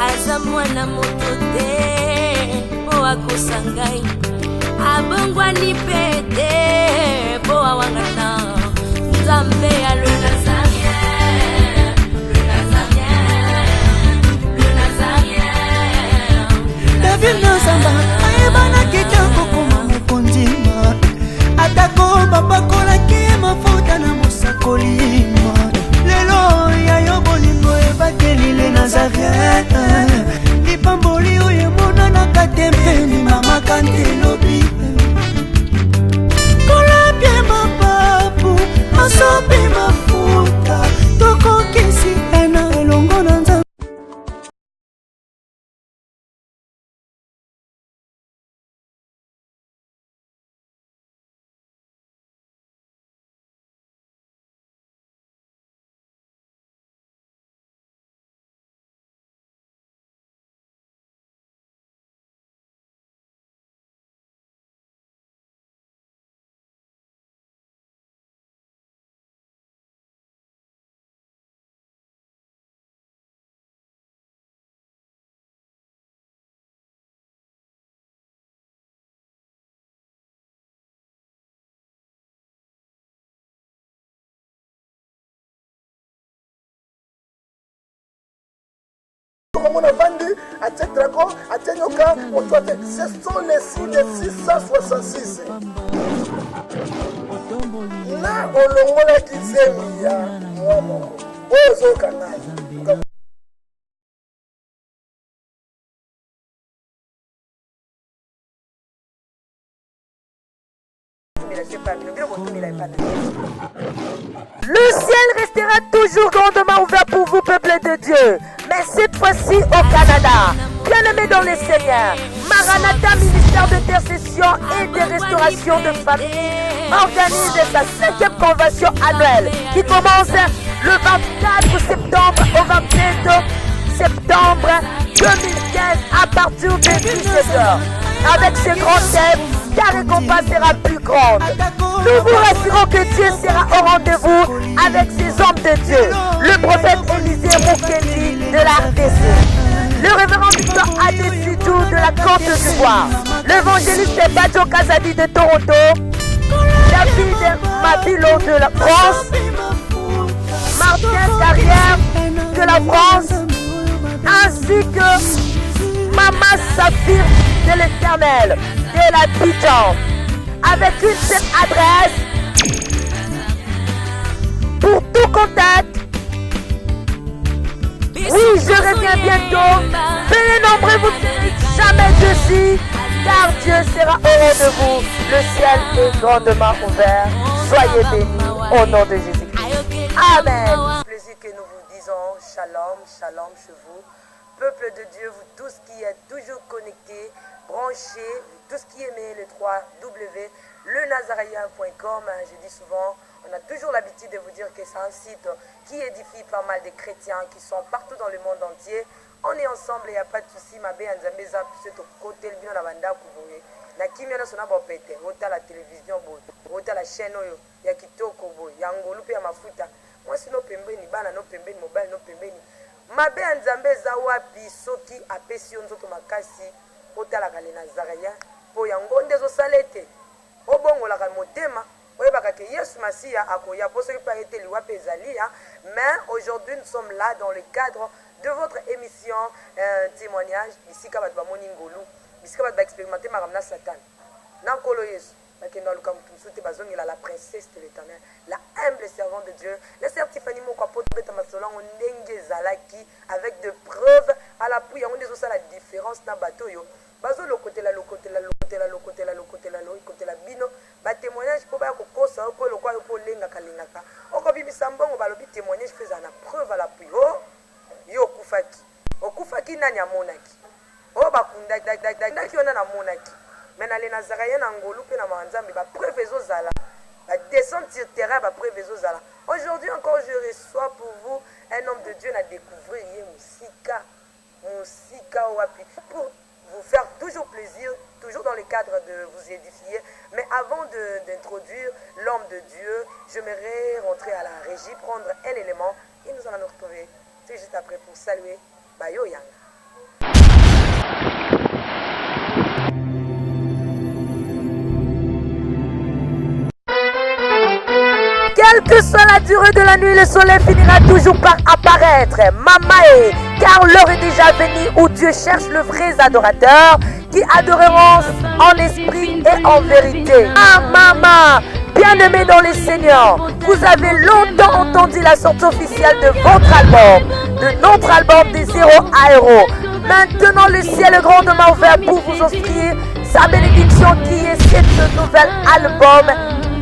aza mwana moto te po akosa ngai abongwani pe te po awangata nzambe ya le nazarien, le nazarien, le nazarien. David Nzamba ayebana kitoko koma mokondima atako bapakolaki mafuta na mosakolima lelo yayo bolingo ebakeli le nazarien lipamboli oyo emonanaka te mpeni mama kantelobi kolapie mapapu masopi mafuta tokokisi ena elongo na nzambe. Comme on a vendu à Tchetrago, à Tchenyoka, ce sont les signes de 666. Là, on l'a qui s'est mis à moi, aux canal. Le ciel restera toujours grandement ouvert pour vous, peuple de Dieu. Mais cette fois-ci au Canada. Bien-aimés dans les Seigneurs, Maranatha, ministère d'intercession et de restauration de famille, organise sa 5e convention annuelle qui commence le 24 septembre au 27 septembre 2015 à partir de 17h. Avec ce grand thème, ta récompense sera plus grande. Nous vous rassurons que Dieu sera au rendez-vous avec ses hommes de Dieu. Le prophète Élisée Moukeli de la RDC, le révérend Victor Adessidou de la Côte d'Ivoire, l'évangéliste Badjo Kazadi de Toronto, David Mabilo de la France, Martin Carrière de la France, ainsi que Mama Saphir de l'Éternel de la Bijan, avec une seule adresse pour tout contact. Oui, je reviens bientôt. Venez nombreux, vous n'êtes jamais dessus, car Dieu sera au rendez-vous. Le ciel est grandement ouvert. Soyez bénis au nom de Jésus-Christ. Amen. Plaisir que nous vous disons shalom, shalom chez vous. Peuple de Dieu, vous tous qui êtes toujours connectés, branchés, tous qui aimez le 3W, lenazarien.com. Je dis souvent, on a toujours l'habitude de vous dire que c'est un site qui édifie pas mal de chrétiens qui sont partout dans le monde entier. On est ensemble, il n'y a pas de souci. Ma belle Nzambeza, c'est au côté, le bien la banda kuboye. Na kimia na sona bopete, ota la télévision boy, ota la chaîne oyo, ya kitoko boy, ya ngolu pe ya mafuta. Moi si no pembeni bana no pembeni mobile no pembeni. Ma belle Nzambeza wapi soki apesi yo nzoto makasi, ota la kale Nazarien, po yango ndezo salete. Obongola ka motema. Mais aujourd'hui nous sommes là dans le cadre de votre émission témoignage ici quand va moningolu ici quand va expérimenter maramna satan nankolo yesu bakenda luka mutumsute bazongela la princesse de l'Éternel, la humble servante de Dieu, le certifié moko apoto beta masolongo ndenge zalaki avec de preuves à l'appui on des la différence na bato yo bazo le côté la bino ba témoignage pour ba kokosa pour le quoi pour lenga kalingaka oko bimisa mbongo balobi témoignage faisant na preuve à l'appui oh yo okufaki nani amonaki oh bakunda daki ona na monaki mais na les Nazariens na ngolu pe na manzambe ba preuve ezozala ba descendre sur terrain ba preuve ezozala. Aujourd'hui encore je reçois pour vous un homme de Dieu na découvrir musika wapi pour vous faire toujours plaisir, toujours dans le cadre de vous édifier. Mais avant d'introduire l'homme de Dieu, j'aimerais rentrer à la régie, prendre un élément et nous allons nous retrouver tout juste après pour saluer Bayo Yang. Quelle que soit la durée de la nuit, le soleil finira toujours par apparaître. Mamae, car l'heure est déjà venue où Dieu cherche le vrai adorateur qui adoreront en esprit et en vérité. Ah maman, bien-aimés dans les Seigneurs, vous avez longtemps entendu la sortie officielle de votre album, de notre album des 0 à héros. Maintenant, le ciel est grandement ouvert pour vous offrir sa bénédiction qui est ce nouvel album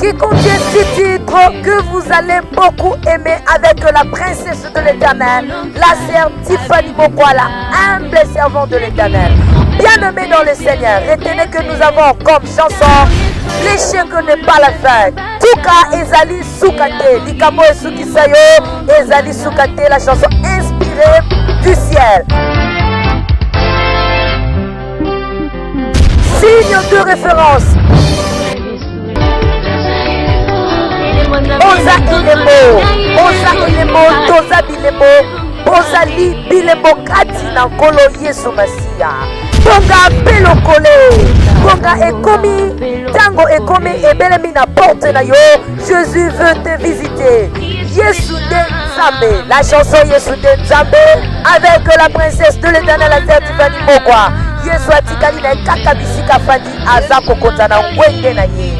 qui contient 6 titres que vous allez beaucoup aimer avec la princesse de l'Éternel, la sœur Tiffany Mokwala, humble servante de l'Éternel. Bien-aimés dans le Seigneur, retenez que nous avons comme chanson les chiens que n'est pas la fin. Tuka Ezali Soukate, Likamo et Sukisayo, Ezali Soukate, la chanson inspirée du ciel. Signe de référence. Oza Ilemo, Oza Ilemo, Toza Bilemo, Bozali Bilemo Kati na Nkolo Yesu Masia. Tonga Pelokole, Tonga Ekomi, Tango Ekomi Ebelemi na porte na yo. Jésus veut te visiter. Yesu de Nzambe, la chanson Yesu de Nzambe avec la princesse de l'Éternel, la sœur Tiffany Mokwala. Yesu atikali na kaka bisika fandi aza kokota na ngwenge na ye.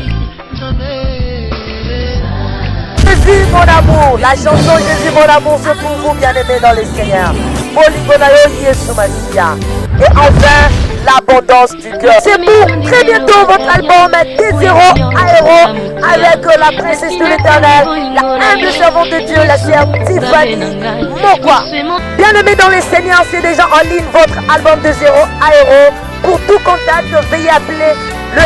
Jésus mon amour, la chanson Jésus mon amour, c'est pour vous bien-aimés dans le Seigneur. Et enfin, l'abondance du cœur. C'est pour très bientôt votre album des 0 à héros avec la princesse de l'Éternel, la humble servante de Dieu, la sœur Tiffany Mokwala. Bien-aimés dans le Seigneur, c'est déjà en ligne votre album de 0 à héros. Pour tout contact, veuillez appeler le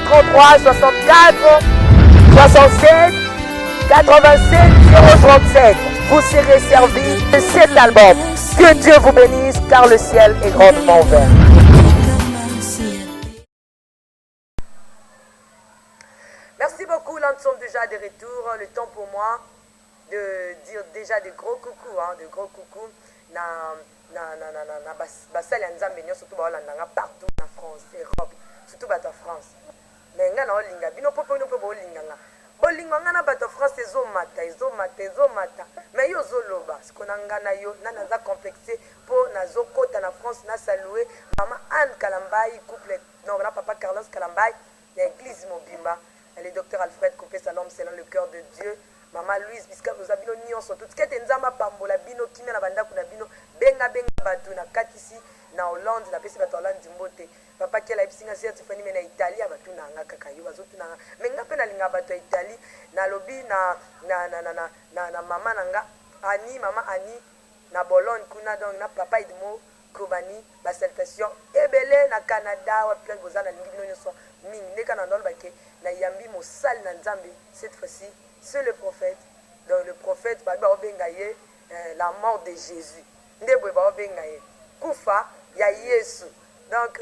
0033 64 67 87 037. Vous serez servi de cet album. Que Dieu vous bénisse car le ciel est grandement ouvert. Merci beaucoup, là nous sommes déjà de retour. Le temps pour moi de dire déjà de gros coucou, de gros coucou. Basal ya Nzambe surtout baolandanga partout en France, Europe, surtout bato France. Mais nga na olinga bino popo no popo olinganga. Bolinga nga na bato France ezomata. Mais yo zoloba, sikona nga na yo nana za complexé po nazo kota na France na saluer maman Anne Kalambai, couple non na papa Carlos Kalambai, l'église Mobimba, le docteur Alfred Coupé Salom selon le cœur de Dieu. Maman Louise Biska Bino nyonso tout kete nzamba pambola bino kimia na banda kuna bino benga batu na katisi na Hollande na pesi bato Hollande mbote papa kela ipsinga sia Tiffany na Italia batu na nga kaka yo bazotu na menga pe na linga bato ya Italie na lobi na mama nanga Ani mama Ani na Bologne kuna donc na papa Edmo Kobani ba salutation ebele na Canada wa plein bozana lingi bino nyonso mingi neka na ndolo bake na yambi mosali na Nzambe cette fois-ci. C'est le prophète. Donc le prophète, la mort de Jésus. Koufa, il y a Yesu. Donc,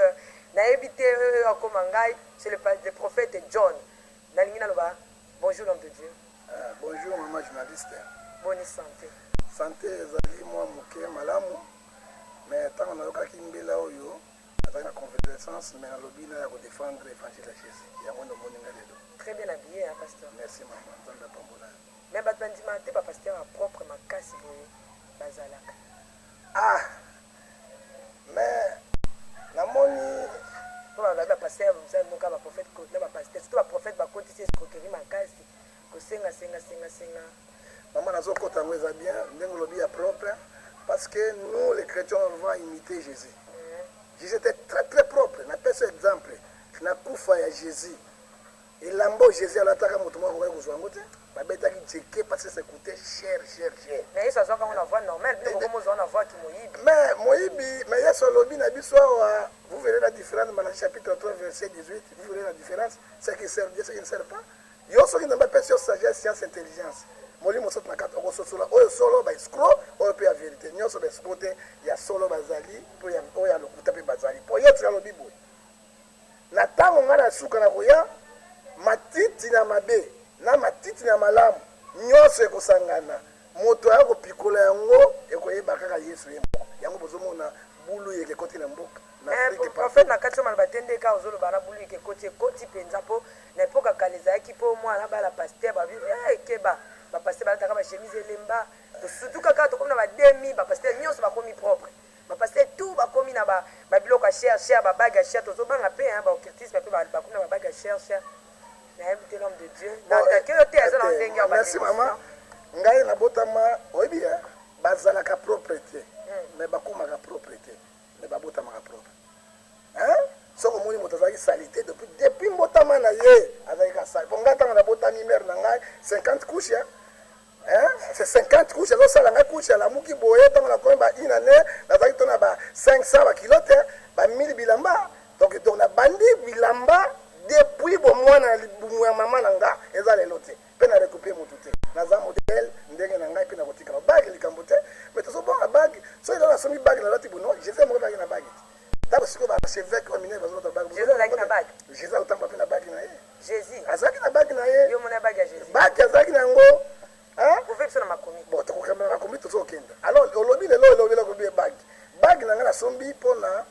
c'est le prophète John. Bonjour l'homme de Dieu. Bonjour maman journaliste. Bonne santé. Santé, ezali moi moké malamu. Mais tant qu'on a eu Kimbela Oyo, avec la convalescence, mais on a lobby à défendre l'évangile de Jésus. Il y a un monde très bien habillé, hein, pasteur. Merci maman. Mais Batbandima, tu pas pasteur à propre ma casse Bazalak. Ah, mais la monnaie. Pour la pasteur, vous savez, mon cas, prophète, pas pasteur, surtout la prophète, va continuer à escroquerie ma casse. Que senga. Maman, la zoko tango est bien, nous lobby à propre, parce que nous, les chrétiens, on va imiter Jésus. Jésus était très très propre. On appelle ce exemple. On a koufa à Jésus. Et l'ambo Jésus à l'attaque à mon tour, on va vous en goûter. Ma bête qui dit parce que ça coûtait cher. Mais ça soit quand on a voix normale, mais comment on a voix qui moïbi. Mais moïbi, mais il y a sur lobby vous verrez la différence dans le chapitre 3 verset 18, vous verrez la différence, ce qui sert Dieu, ce qui ne sert pas. Il y a aussi qui n'a pas sur sagesse, science, intelligence. Moli mo sot na kata o solo o solo ba escroc o pe a vérité. Nyoso ba escroqué, il y a solo bazali pour ya o ya lokuta pe bazali. Pour yetra lobby boy. Na tango ngana suka na koya matiti na mabe na matiti na malamu nyonso ekosangana moto aya kopikola yango ekoyeba kaka yesu ye moko yango bozomona bulu yeke ekoti na mboka prophète na kati omana batendeka ozoloba na bulu yeke ekoti mpenza mpo na epoka kala ezalaki mpo mwana bala paster babi ekeba bapaster balataka bachemise elemba surtout kaka tokomi na bademi bapaster nyonso bakomi propre bapaster tout bakomi na babiloko ya cher babage ya cher tozobanga mpe baoccultisme mpe bakomi na babage ya cher nayebi te l'homme de dieu natake yo te aza na ndenge ya merci mama ngai nabotama oyebi bazalaka propre te mais bakomaka propre te mais babotamaka propre soko omoni moto azalaki salite depuis mbotama na ye azalaki kasali po ngai ntango nabotami mere na ngai 50 couche c'est 50 couche azosala ngai couche alamuki boye ntango nakomi baina ne nazalaki to na ba 500 bakilo te ba 1000 bilamba donc nabandi bilamba depuis bomwana na libumu ya mama na nga eza lelo te mpe na récupere motu te naza modele ndenge na ngai mpe na kotika babage likambo te mais tozobonga bage so eza nasomi bage nalati bono jésus moko ezalaki na bage te ntango sikoyo baarchevêque ominene bazolota bage jésus akotamba mpe na bage na ye jésus azalaki na bage na ye yo mona bage ya jésus bage azalaki na yango kuve biso na makomi bon tokokamba na makomi tozokenda alors olobi lelo elobi lokobi bage na ngai nasombi mpona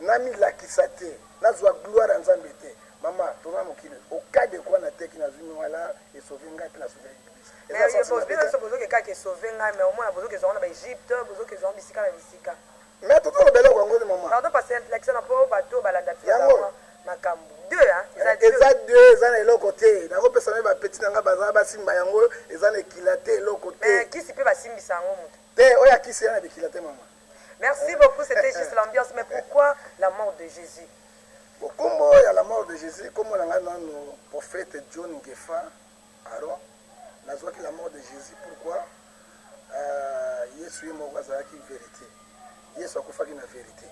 namilakisa te nazwa gloire ya nzambe te mama toza mokili okade kwa na teki nazwi wala esauve ngai mpe nasauve biso bozokekaka esauve ngai mais omona bozokezwango na baegypte bozokezwango bisika na bisika mais tozolobela yango te mama pardon parce que l'action na mpo bato balanda yango makambo eza deux eza na eloko te nakopesa me bapeti na ngai bazala basimba yango eza na ekila te eloko te kisi mpe basimbisa yango moto te oyo akisi ya na bikila te mama merci beaucoup c'était juste l'ambiance mais pourquoi la mort de Jésus kombo ya la mort de Jésus kombo na ngai nano prophète John Ngefa Aaron nazwaki la mort de Jésus pourquoi yesu ye moko azalaki vérité yesu akufaki na vérité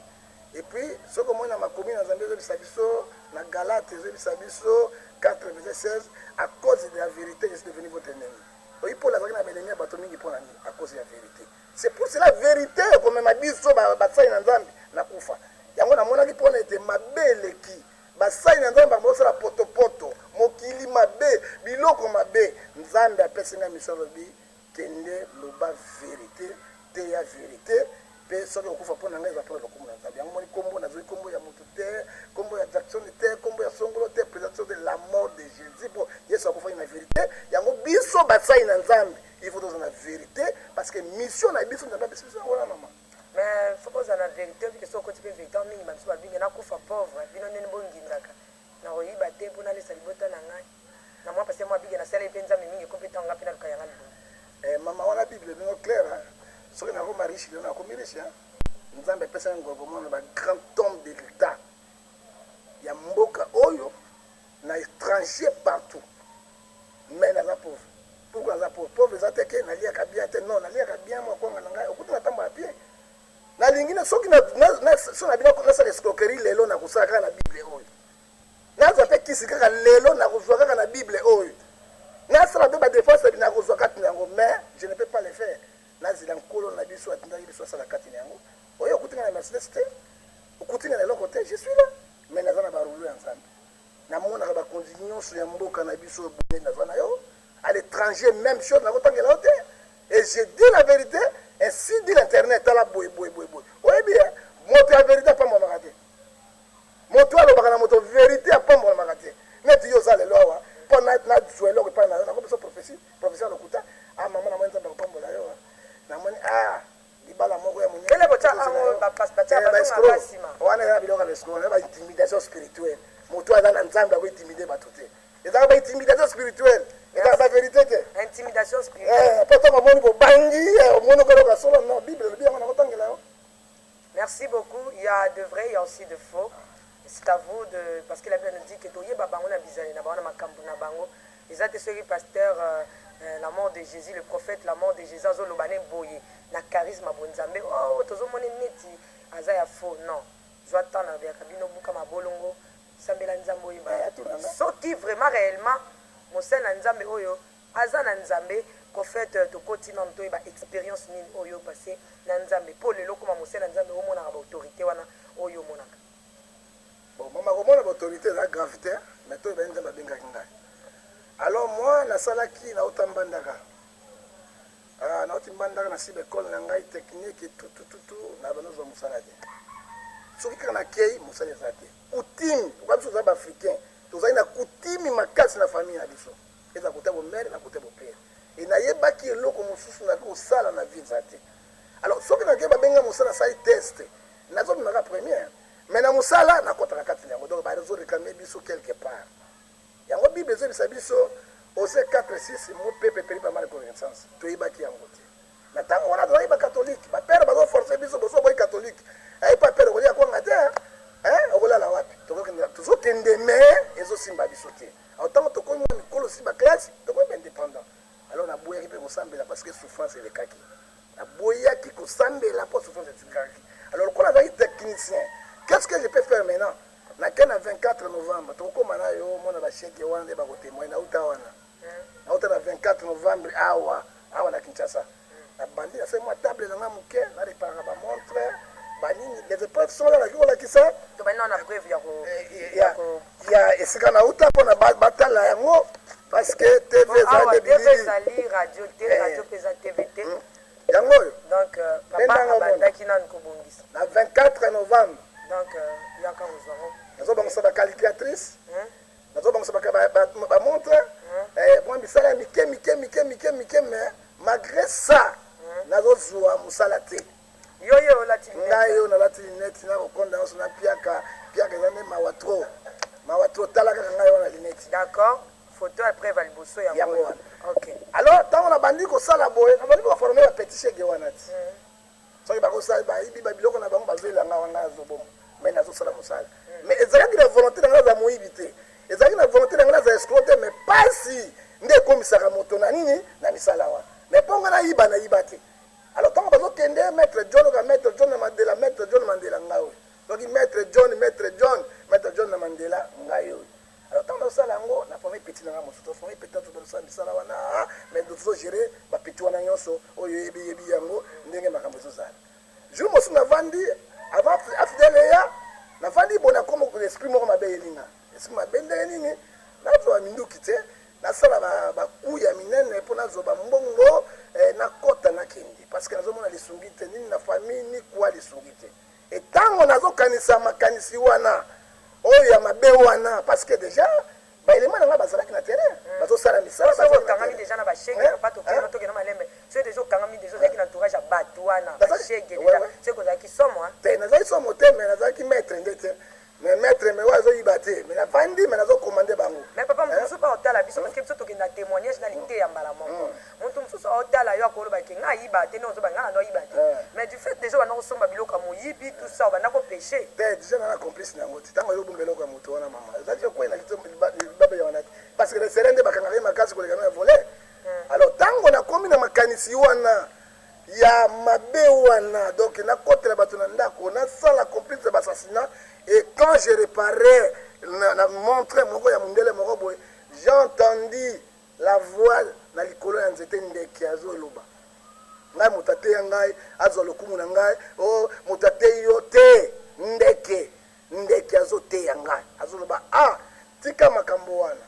et puis soki omoi na makomi na nzambe ezobisa biso na galate ezobisa biso 4:16 à cause de la vérité je suis devenu votre ennemi oyi paul azalaki na baennemi ya bato mingi mpo na nini à cause ya vérité c'est pour cela vérité ekomema biso basali na nzambe na kufa yango namonaki mpona ete mabe eleki basali na nzambe bakosala potopoto mokili mabe biloko mabe nzambe apesi ngai mission alobi kende loba vérité te ya vérité mpe soki okufa mpo na ngai eza mpona lokumu na nzambe yango moni kombo nazwi kombo ya motu te kombo ya jackson te kombo ya songolo te présentation de la mort de jésus mpo yesu akufaki na vérité yango biso basali na nzambe il faut toza na vérité parce que mission na biso nzambe apesi biso yango wana mama mais faut koza na vérité obi ke so okoti mpe vérité mingi babiso babingi nakufa pauvre bino ndeni bongindaka na koyiba te mpo nalesa libota na ngai na mwa pase mwa bige nasala mpe nzambe mingi ekomi mpe ntango nga mpe naluka yanga libomo mama wana bible bino claire soki nakoma riche lelo nakomi riche nzambe apesa ngoko mona bagrand homme de l'état ya mboka oyo na étranger partout mais naza pauvre pourquoi naza pauvre pauvre eza te ke naliaka bien te non naliaka bien mokonga na ngai okuti natambola bien nalingi soki so na bino nasala escroquerie lelo nakosala kaka na bible oyo nazwa mpe kisi kaka lelo nakozwa kaka na bible oyo nasala mpe badefense nakozwa kati na yango mais je ne peux pas le faire nazila nkolo na biso atindaki biso asala kati na yango oyo okutinga na mercedes te okutinga na eloko te je suis là mais naza na barulu ya nzambe namonaka bakonzi nyonso ya mboka na biso bonye nazwa na yo à l'étranger même chose nakotangela yo te et je dis la vérité ainsi dit l'internet tala boye oyebi moto ya vérité apambolaka te moto alobaka na moto vérité apambolaka te neti yo oza lelo awa mpo nazwa eloko epai nakopesa prophétie ya lokuta mama namoni nzambe akopambola yo namoni libala moko ya wana eza biloko ya lesco wana baintimidation spirituelle moto aza na nzambe akointimide bato te ezaka baintimidation spirituelle ezaka bavérité te intimidation spirituelle mpo ntango omoni bobangi omoni okoloka solo non bible elobi yango nakotangela yo. Merci beaucoup. Il y a de vrai, il y a aussi de faux. C'est à vous de... Parce que la Bible nous dit que Toye Babango na bizali na bango na makambu na bango. Les atesori pasteur la mort de Jésus, le prophète, la mort de Jésus, azo lobane boye na charisme bonzambe. Oh, tozo moni neti azaya faux. Non. Joa tana bia kabino buka mabolongo. Sambela nzambo yiba. Soki vraiment réellement mosena nzambe oyo azana nzambe prophète tokoti na mto ba expérience nini oyo passé na nzambe pour lelo koma mosena nzambe o mona ba autorité wana oyo monaka. Bon mama ko mona ba autorité la gravité mais to ba nzambe benga ngai. Alors moi na salaki na otambandaka nauti mbandaka na sibe école na ngai technique tout na banozo mosala te soki kaka na kei mosala eza te kutimi oka biso oza baafricain tozali na kutimi makasi na famille na biso eza kote bomere na kote bopere e nayebaki eloko mosusu naki kosala na vie eza te alors soki nakei babenga mosala asali test nazobimaka première mais na mosala nakotaka kati na yango donc bazorekame biso quelque part yango bible ezobisa biso ose 4-6 mo pepe peri pas mal de connaissance toyebaki yango te na ntango wana tozali bakatholike bapere bazoforce biso bozoboyi katholike aye pa pere kolia kwanga te okolala wapi tozokende me ezosimba biso te ntango tokomi mwa mikolo si baklasse tokomi indépendant alors naboyaki mpe kosambela parce que souffrance elekaki naboyaki kosambela mpo souffrance etikaki alors lokola azalaki technicien qu'est-ce que je peux faire maintenant nakei na 24 novembre tokokóma na yo mona basheke wana nde bakotémoine nauta wana nauta na 24 novembre awa na kinshasa nabandi nasali mwa table nanga moke nareparaka bamontre banini les épreuves sont là naki kolakisa ya esika nauta mpona batala yango parce que tv ezali bilili radio peza tvt yango oyo donc papa abandaki nanu kobongisa na 24 novembre donc yaka ozwango nazobangisa bacalculatrice nazobangisa bamontre mwa misala ya mike mais malgré ça nazozwa mosala te yoyo olati ngai oyo nalati lineti nakokonda nyonso na piaka eza nde mawa tro tala kaka ngai wana lineti d'accord photo après va liboso yango wana ok alors ntango nabandi kosala boye nabandi koforme bapeti shege wana ti soki bakosala bayibi babiloko na bango bazoelanga wanga azoboma mais nazosala mosala mais ezalaki na volonté na ngai naza moyibi te ezalaki na volonté na ngai naza escroc te mais pasi nde ekomisaka moto na nini na misala wana mais mpo ngai nayiba te alors ntango bazokende maître john na mandela ngai oyo soki maître john na mandela ngai oyo alors ntango bazosala yango na forme peti na ngai mosusu toforme peti na tozosala misala wana mais tozogere bapeti wana nyonso oyo yebi yango ndenge makambo ezozala jour mosusu navandi avant afidele eya navandi bona komo esprit moko mabe elinga esprit mabe ndenge nini nazoba minduki te nasala baku ya minene mpo nazoba mbongo nakota nakende parce que nazomona lisungi te nini na famille ni kwa lisungi te etango nazokanisa makanisi wana oyo ya mabe wana parce que déjà baelema nanga bazalaki na terrain bazosala misala okangami déjà na bashege papa tokende tokende malembe soki déjà okangami déjà ozalaki na entourage ya bato wana bashege déjà soki ozalaki somo te nazalaki somo te mais nazalaki maître nde te mais maître me oyo azoyiba te mais navandi mais nazokomande bango mais papa moto mosusu mpa otala biso parce que biso tokenda témoignage na lite ya mbala moko moto mosusu aotala yo akolobaki ngai ayiba te nozoba ngai nando ayiba te mais du fait déjà banda kosomba biloko ya moyibi tout ça obanda kopêche te déjà nana complice na yango te ntango azobomba eloko ya moto wana mama ezalaki okwei na libabe ya wana te parce que lesere nde bakangaki makasi koleka no ya voler alors ntango nakomi na makanisi wana ya mabe wana donc nakotela bato na ndako nasala complice ya bassassinat. Et quand je réparais la montre moko ya mundele moko boy, j'ai entendu la voix na likolo ya nzete ndeke azoloba. Ngai mutate ya ngai azolokumu na ngai, oh mutate yo te ndeke azote ya ngai. Azoloba tika makambo wana.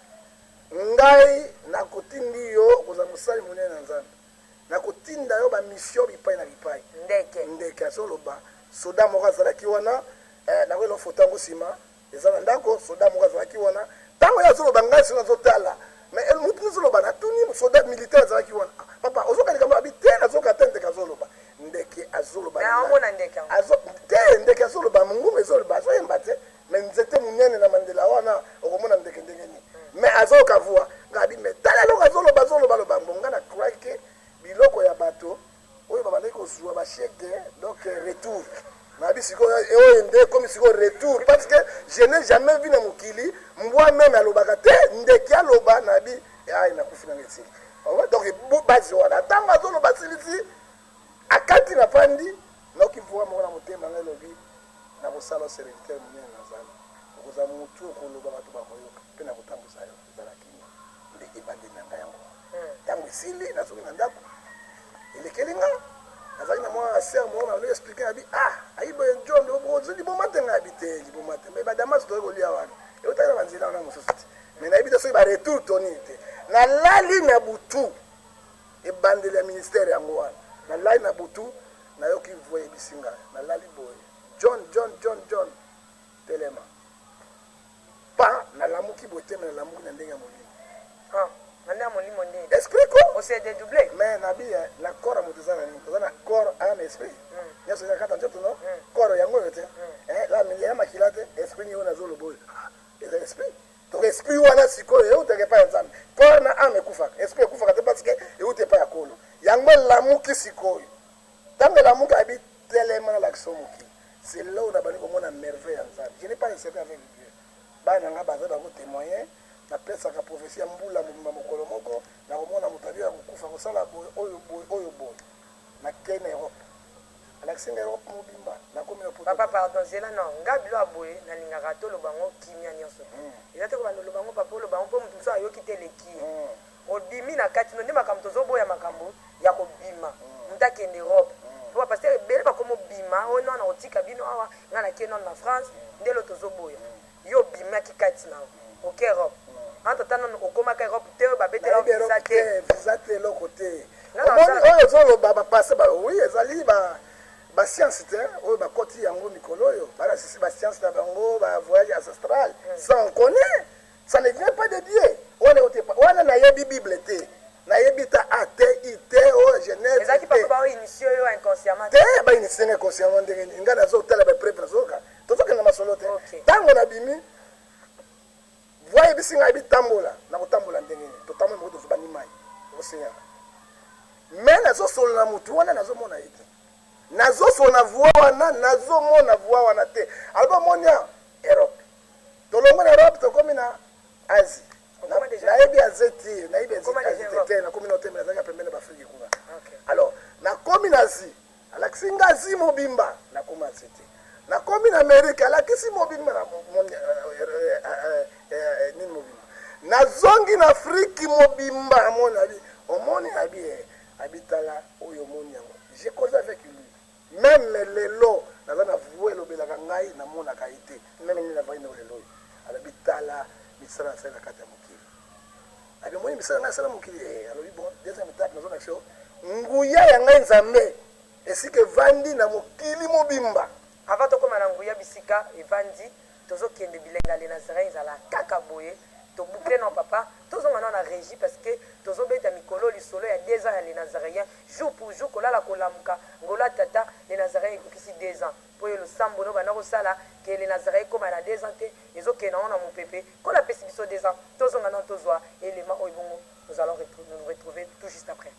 Ngai nakotindi yo koza musali munene na Nzambe. Nakotinda yo ba mission bipai na bipai. Ndeke azoloba. Soda moko azalaki wana nawe lo foto yango nsima eza na ndako soda moko azalaki wana ntango ye azoloba ngai sino azotala mais mutu azoloba natuni soda militaire azalaki wana papa ozokalika mabi te azoka te ndeke azoloba ndeke azoloba te ndeke azoloba mongumu ezoloba azoyemba te mais nzete munene na mandela wana okomona ndeke ndenge nini mais azoka voix ngabi mais tala eloko azoloba mbonga na croire ke biloko ya bato oyo babandaki kozwa bashege donc retour nabi siko oyo nde comme siko retour parce que je n'ai jamais vu na mukili mbwa même alobaka te ndeki aloba nabi nakufi na ngesi donc basi wana ntango azoloba silisi akati na pandi naokivoa moko na motema ngai lobi na kosala serviteur monene na zala okoza motu okoloba bato bakoyoka mpe na kotambusa yo ezalaki nde ebande na ngai yango ntango esili nazoki na ndako elekeli nga azali na mwa ser moko na expliquer abi ayibo John ozo libomate nga habite libomate mais badamas to kolia wana eutaka na banzela wana mosusu te mais nayebi te soki baretour toni te nalali na butu bandeli ya ministère yango wana nalali na butu nayoki voye bisinga nalali boye John telema pa nalamuki boteme nalamuki na ndenge ya molimo nani molimo ndenge esprit ko on s'est dédoublé mais nabi la corps a moto zana ni zana corps âme esprit nyaso ya kata njoto no corps yango yote la mili ya makilate esprit ni ona zolo boy esprit to esprit wana sikoyo yo uteke pa nzambe corps na âme kufaka esprit kufaka te parce que yo te pa ya kolo yango lamuki sikoyo tango lamuki abi tellement l'action moki c'est là où on a bani comme on a merveille ensemble je n'ai pas essayé avec Dieu bana nga baza ba témoigner na pesa ka prophétie mbula mumba mokolo moko na komona mutabi ya kufa kosala oyo boy na Kenya Europe alaxinga Europe mobimba na komi opoto papa pardon zela non ngabilo aboye na lingaka to lobango kimia nyonso eza te ko bando lobango papa lobango po mutu so ayoki te leki obimi na kati no ndima makambo tozoboya makambo ya kobima mutakende Europe po parce que bele ba komo bima o non na otika bino awa ngana keno na France ndelo tozoboya yo bima kikati na OK Europe entre temps on okoma ka Europe te ba betela visa te lo côté oyo zolo baba passer ba oui ezali ba science te oyo ba koti yango mikolo yo bala sisi ba science na bango ba voyage ancestral ça on connaît ça ne vient pas de Dieu on na yebi bible te na yebi ta ate o genèse ezaki pas ba initié yo inconsciemment te ba initié inconsciemment ndenge ngana zo tala ba prêtre zoka tozoka na masolo te tango na bimi voye bisinga bitambola na kotambola ndenge to tambola mo to bani mai océan mais nazo solo na mutu wana nazo mona ite nazo solo na voix wana nazo mona voix wana te alba monia Europe to longo na Europe to komi na Asie na yebi azeti na yebi azeti na communauté mais na pembeni ba Afrique kuna alors na komi na Asie alaxinga Asie mobimba na komi azeti na komi na Amerika alakisi mobimba na nini mobimba na zongi na Afrique mobimba mona bi omoni habitala oyo moni yango j'ai causé avec lui même lelo nazana voué lobelaka ngai na mona kaité même ni na vaina lelo habitala misala sala kata mokili abi moni misala na sala mokili alobi bon deuxième étape nazona action nguya ya ngai nzambe esike vandi na mokili mobimba avant to koma na nguya bisika evandi tozo kende bilenga le Nazareth ezala kaka boye to boucler non papa tozo ngana na régie parce que tozo beta mikolo lisolo ya 2 ans ya les Nazaréens jour pour jour kolala kolamuka ngola tata les Nazaréens kokisi 2 ans po yo sambo no bana ko sala que les Nazaréens comme na 2 ans te ezo kena ona mon pépé ko la pesi biso 2 ans tozo ngana tozwa élément oyibongo nous allons nous retrouver tout juste après.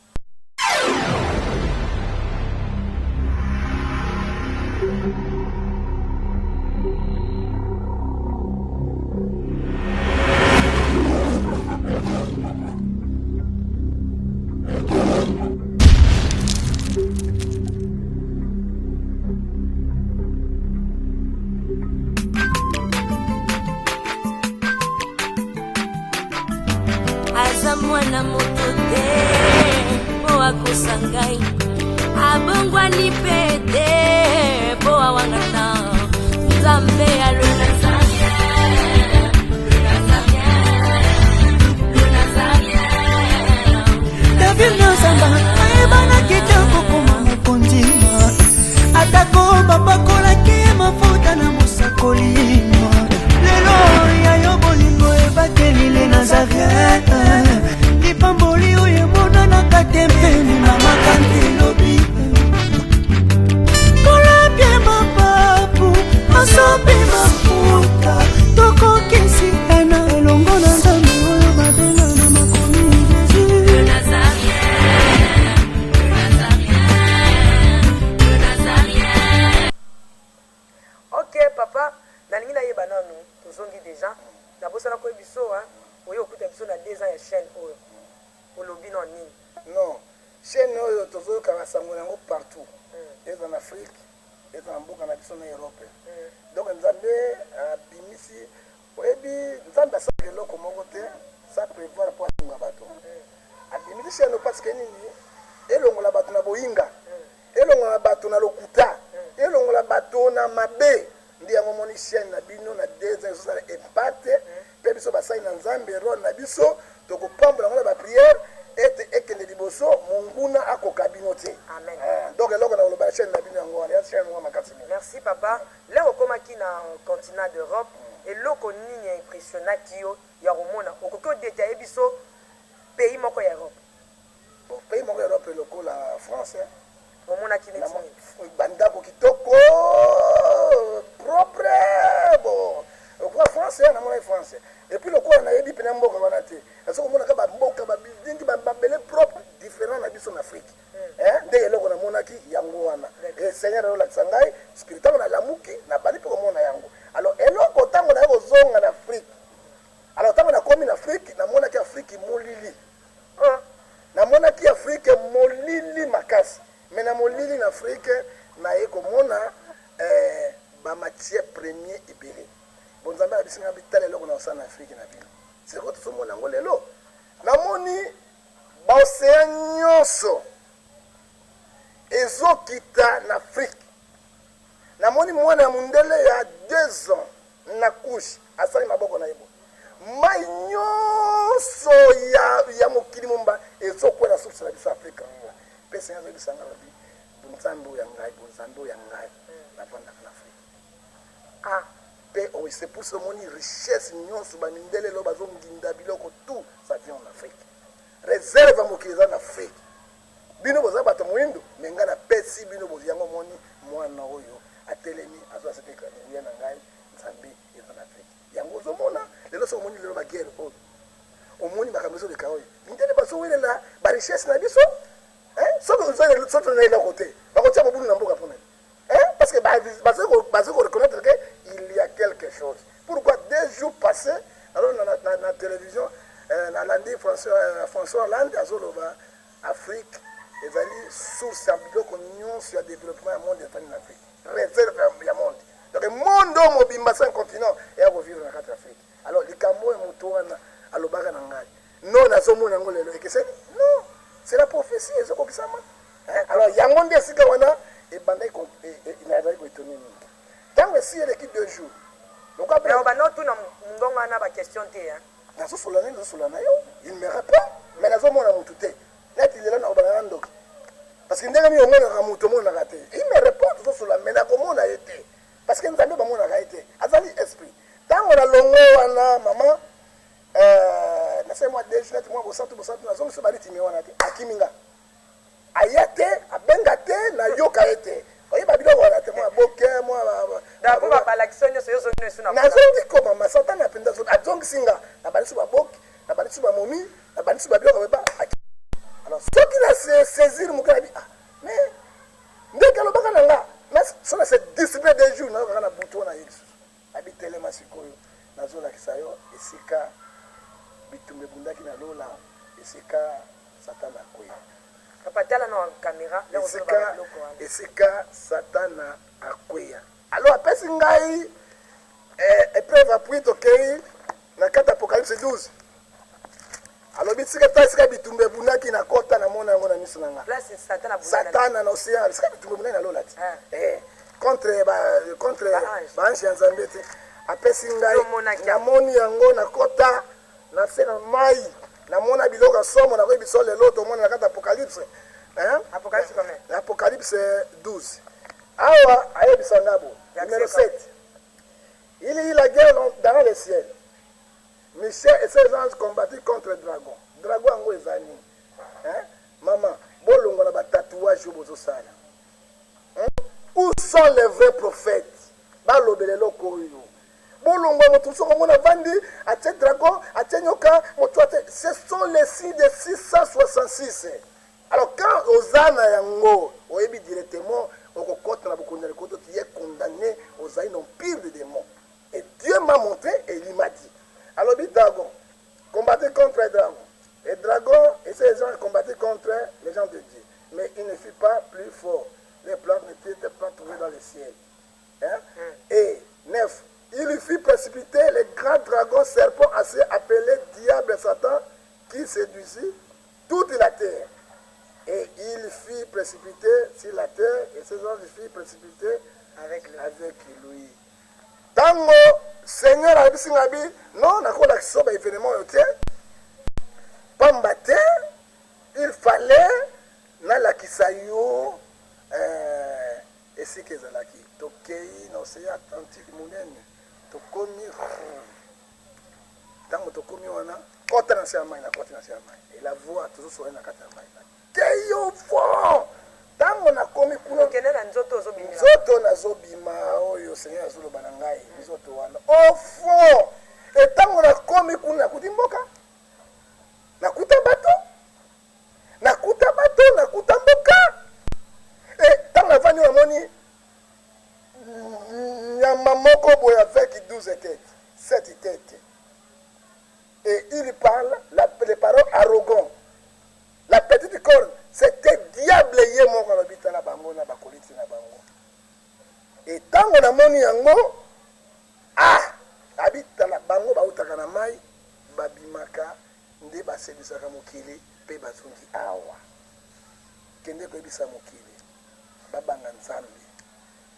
mwana moto te po akosangai abongwa ni pete po awangana nzambe alona David Nzamba ayebana kitoko koma mokonzi atako bapakolaki mafuta na mosakolimo lelo yayo bolingo ebakelile Nazareth lipamboli oyo emonanaka tempeni na makanzi lobi kolapie mapapu masopi mafuta tokokisi ena elongo na nzambe oyo babela na makomi Ok papa, nalingi na yeba nanu tozongi déjà na bosana ko biso oyo okuta biso na 2 ans ya chaîne oyo olobi non nini non chaîne oyo tozoyoka basango yango partout eza na Afrique eza na mboka na biso na Europe donc nzambe abimisi oyebi nzambe asala eloko moko te sa prévoir po alinga bato abimisi chaîne parce que nini elongola bato na boyinga elongola bato na lokuta elongola bato na mabe ndi yango moni chaîne na bino na 2 ans ezosala empate mpe biso basali na nzambe ro na biso tokopambola yango na bapriere ete ekende liboso monguna akokabino te. Amen. Donc eloko na oloba chaîne na bino yango wana ya chaîne ngoma makasi. Merci papa. Là okomaki na continent d'Europe et loko nini impressionnaki yo ya komona okoko détailler biso pays moko ya Europe. Bon pays moko ya Europe loko la France. Omonaki nini? Bandako kitoko propre bon. Okwa France na mona France. Et puis le quoi on a yebi pena mboka wana te. Parce que mona ka ba mboka ba building ba babele propre différent na biso en Afrique. Ndenge loko na monaki yango wana. Et Seigneur la tsangai spirituellement na lamuki na bali pe mona yango. Alors eloko tango na ko zonga na Afrique. Alors tango na komi na Afrique na monaki Afrique molili. Na monaki Afrique molili makasi. Mais na molili na Afrique na eko mona ba matière premier ibele. Bonzamba abisinga bitale loko na osana Afrique na bino. C'est quoi tout monde ngo lelo. Namoni ba océan nyonso ezokita na Afrique. Namoni mwana mundele ya 2 ans na couche asali maboko na yebo. Mai nyonso ya mokili mumba ezokwela source na biso Afrique. Pesa yango bisanga babi. Bonzambo ya ngai na panda na Afrique. C'est pour ce moni richesse nyonso banindele lo bazonginda biloko tout ça vient en Afrique. Réserve à mokeza en Afrique. Bino boza bato moindo menga na pesi bino boziango moni mwana oyo atelemi azo aseteka ya na ngai nzambe en Afrique. Yango zo mona lelo so moni lelo ba guerre o. Omoni makambezo de kaoyo. Ndele baso wele la ba richesse na biso. So que vous allez sortir de la côté. Ba ko tia bobu na mboka pona. Parce que parce qu'on reconnaître qu'il y a quelque chose. Pourquoi 2 jours passés, alors dans la télévision, dans l'année François Hollande, Afrique, ils allaient sous sa bilan sur le développement du monde en Afrique. Réserve le monde. Donc le monde mobimba 5 continents et à vivre dans 4 Afrique. Alors les Camo et Moutouana, à l'Obaga Nangai. Non, à Somo Nangole, non, c'est la prophétie, c'est comme ça. Alors Yangonde Sikawana. Et bandai il n'a pas été tenu. Tant que si l'équipe de jour. Donc après on va non tout ngonga na ba question té hein. Na so solana yo, il me répond mais na zo mona mututé. Net il est là na obanando. Parce que ndenge mi omona na muto mona raté. Il me répond so solana mais na comment on a été. Parce que nzambe ba mona raté. Azali esprit. Tant on a longo wana maman na fait moi déjà moi bosantu na zo so bali timi wana té. Akiminga. Ayate abengate na yoka ete oyi babilo wana te moi boke moi da ko ba balakisonyo so yozo nyo na zondi ko mama satan na penda zo adong singa na balisu ba boke na balisu ba momi na balisu ba bilo ba alors ce qui la saisir mukabi mais ndeka lo baka nanga mais so na cette discipline des jours na kana buto na yesu abitele masikoyo na zo la kisayo esika bitumbe bundaki na lola esika satan akoya Patala na caméra là on esika satana akwea alors apesi ngai épreuve appui tokei na kata Apocalypse 12 alors bisika tasika bitumbe bunaki na kota na mona yango na miso na nga place satana na océan sika bitumbe bunaki na lola ti contre ba ange ya Nzambe te apesi ngai na moni yango na kota na se na mai na mona biloko somo na ko biso lelo to mona na kata Apocalypse Apocalypse combien? Apocalypse 12. Awa ayebisa ngabo. Numéro 7. Il y a la guerre dans le ciel. Michel et ses anges combattirent contre le dragon. Dragon ango ezani. Maman, bolongo na ba tatouage bozo sala. Où sont les vrais prophètes? Ba lobelelo koyo. Bolongo moto so ngona vandi atie dragon, atie nyoka, moto ate. Ce sont les signes de 666. Alors quand Osana yango oyebi directement au côté na bokonda le côté qui est condamné aux empire de démons. Et Dieu m'a montré et il m'a dit. Alors dit dragon, combattez contre les dragons. Les dragons et ces gens combattaient contre les gens de Dieu. Mais il ne fut pas plus fort. Les plantes n'étaient pas trouvées dans le ciel. Et 9. Il lui fit précipiter les grands dragons serpents assez appelés diable et Satan qui séduisit toute la terre. Et il fit précipiter sur la terre et ses anges fit précipiter avec lui. Tango Seigneur a dit non, na ko la kisoba événement yote. Pambate il fallait nalakisa yo esika ezalaki tokei na océan atlantique monene tokomi ntango tokomi wana kota na se ya mai na kota na se ya mai et la voix tozosoye na kati ya mai nakei yo fond ntango nakomi kuna nzoto nazobima oyo seigneur azoloba na ngai nzoto wana au fond etango nakomi kuna nakuti mboka nakuta bato nakuta mboka ntango navandi namoni nyama moko boye avec 12 têtes 7 têtes et il parle les paroles arrogants la petite corne c'était diable ye moko alobita na bango na bakoliti na bango et ntango namoni yango abita na bango bautaka na mai babimaka nde baselisaka mokili mpe bazongi awa kende koyebisa mokili babanga nzambe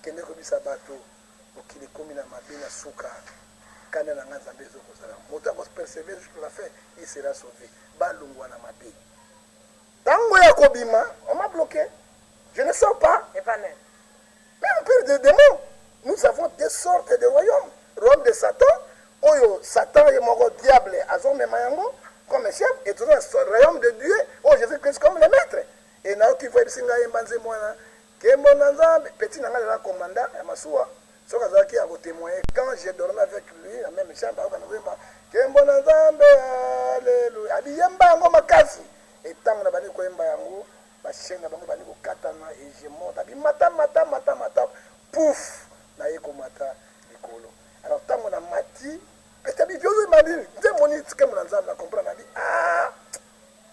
kende koyebisa bato mokili komi na mabe na suka kanda na nga nzambe ezokozala moto akopersévere jusqu'à la fin il sera sauvé balongwa na mabe ntango ya kobima on m'a bloqué je ne sors pas même pire de démons nous avons des sortes de royaumes royaume de Satan oyo Satan ye moko diable azomema yango comme chef et tout le royaume de Dieu oh Jésus-Christ comme le maître et na qui voit singa ye mbanze mwana kembo na nzambe petit na ngala commandant ya masuwa soka zaki a témoigner quand j'ai dormi avec lui la même chambre au kanaba kembo na nzambe alléluia abiyemba ngo makasi et tant na bani ko yemba yango ba chaîne na bango bani ko katana et je monte abi mata pouf na ye ko mata likolo alors tant na mati etabi vyozo imagine nze moni tike mona nzambe na comprendre na bi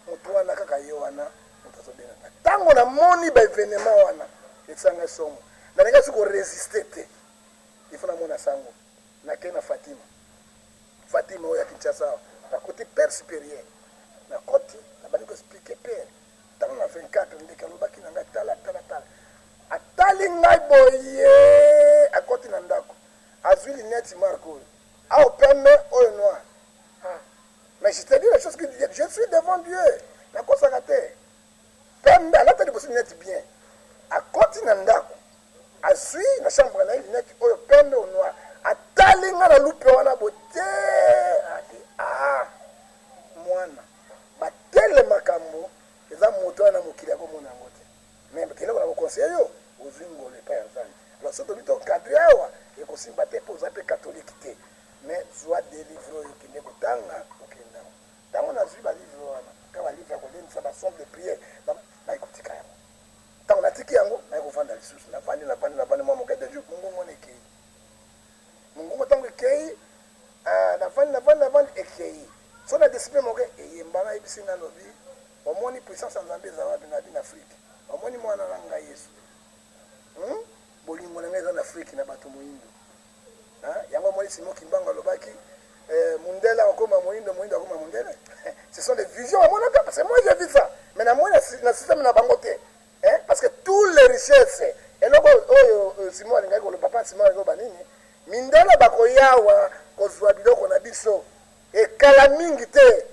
moto wana kaka ye wana moto so bena tango na moni ba événement wana etsanga songo na nenga siko résister te il faut na mona sango na kena Fatima oya Kinshasa na côté père supérieur na côté na bali ko expliquer père tango na 24 ndika lobaki na nga tala atali ngai boye a côté na ndako azuli net Marco au permet au noir. Mais je te dis les choses que je suis devant Dieu. La cause à terre. Permet à la tête de vous net bien. À côté n'andako. À suivre la chambre là il net au permet au noir. À talinga la loupe wana beauté. Mwana. Ba tele makambo. Eza moto na mokili ko mona ngote. Mais kile ko conseiller yo ozingo le pa yanzani. Alors ce que tu cadre awa et ko sympathie pour zape catholique te. Mais soit des livres qui ne kotanga okenda tango na zwi ba livre wana ka ba livre ko leni sa ba somme de prière na ikotika yango tango na tiki yango na ko vanda lisusu na vandi mo mokete ju mungu ne kei mungu tango kei na vandi ekei so na discipline moke eyemba na ibisinga lobi omoni puissance nzambe za wapi na bin Afrique omoni mwana nanga Yesu bolingo na ngeza na Afrique na bato moyindo yango moi Simon Kimbanga lobaki mundela akoma moindo akoma mundela ce sont des visions à mon avis parce que moi j'ai vu ça mais na moi na système na bango te parce que toutes les richesses et logo Simon alinga ko le papa Simon alinga banini mindela bakoyawa kozwa biloko na biso et kala mingi te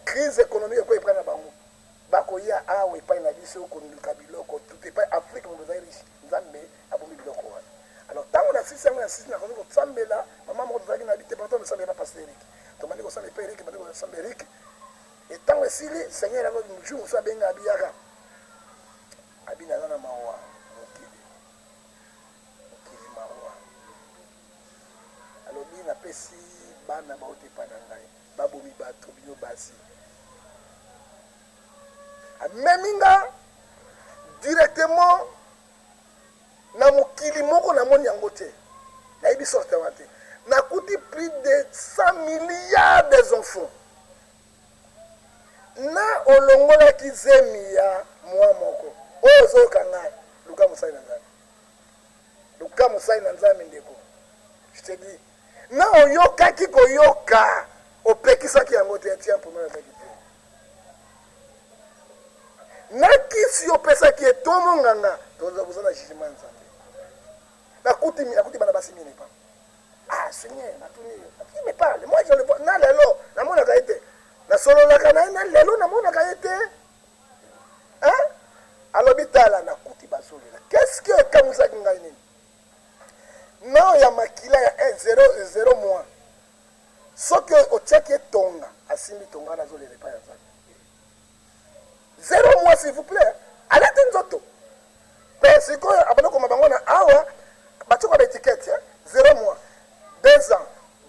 crise économique ko epana bango bakoya awe pa na biso ko ndika biloko tout est pas Afrique mo riche nzambe abomi biloko wana. Alors, tant qu'on a 6 ans, on a 6 ans, on a Sambela, maman m'a dit habité partout, mais ça n'est pas passé Eric. Tu m'as dit que ça n'est pas Eric, mais ça n'est pas Eric. Et tant que si le Seigneur a dit que je suis bien habillé, habillé dans la mawa, okili mawa. Alors, il n'a pas si bana baote panangai, babomi bato bio basi. A meminga directement na mokili moko na moni yango te na ibi sorte wate na kuti plus de 100 milliards des enfants na olongola kizemi ya mwa moko ozo kanga luka musai na nzambe ndeko je te dis na oyoka kiko yoka opekisa ki yango te tia pour moi te na kisi opesa ki etomo nganga toza buzana jugement nzambe Nakuti bana basi mine pas. Seigneur, qui me parle? Moi je le vois na lelo, na mona kaete. Na solo la kana na lelo na mona kaete. alobitala na kuti bazolela. Qu'est-ce que kamusa kingai nini? Non ya makila ya 0 mois. Soki otiaki tonga asimbi tonga na zolela pa ya zaki. 0 mois s'il vous plaît. Alete nzoto. Parce que abana ko mabango na awa batoko ba étiquette 0 mois, 2 ans,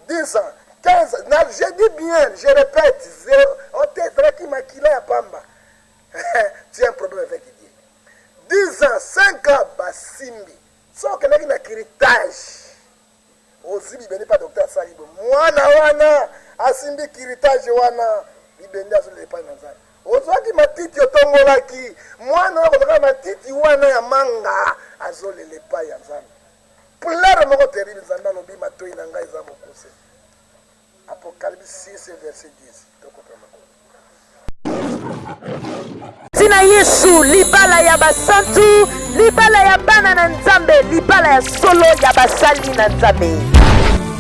10 ans, 15 ans. Non, je dis bien, je répète, 0 on te traki makila ya pamba. Tu as un problème avec Dieu. 10 ans, 5 ans basimbi. So kenaki na kiritage. Ozibi beni pa docteur Salibo. Mwana wana asimbi kiritage wana libende azole pa nanzai. Ozwaki matiti otongolaki. Mwana wana matiti wana ya manga azole lepa ya nzambe. Plere moko terrible nzambe lobi matoi na ngai za mokuse. Apocalypse 6 verset 10. Tina Yesu libala ya basantu, libala ya bana na nzambe, libala ya solo ya basali na nzambe.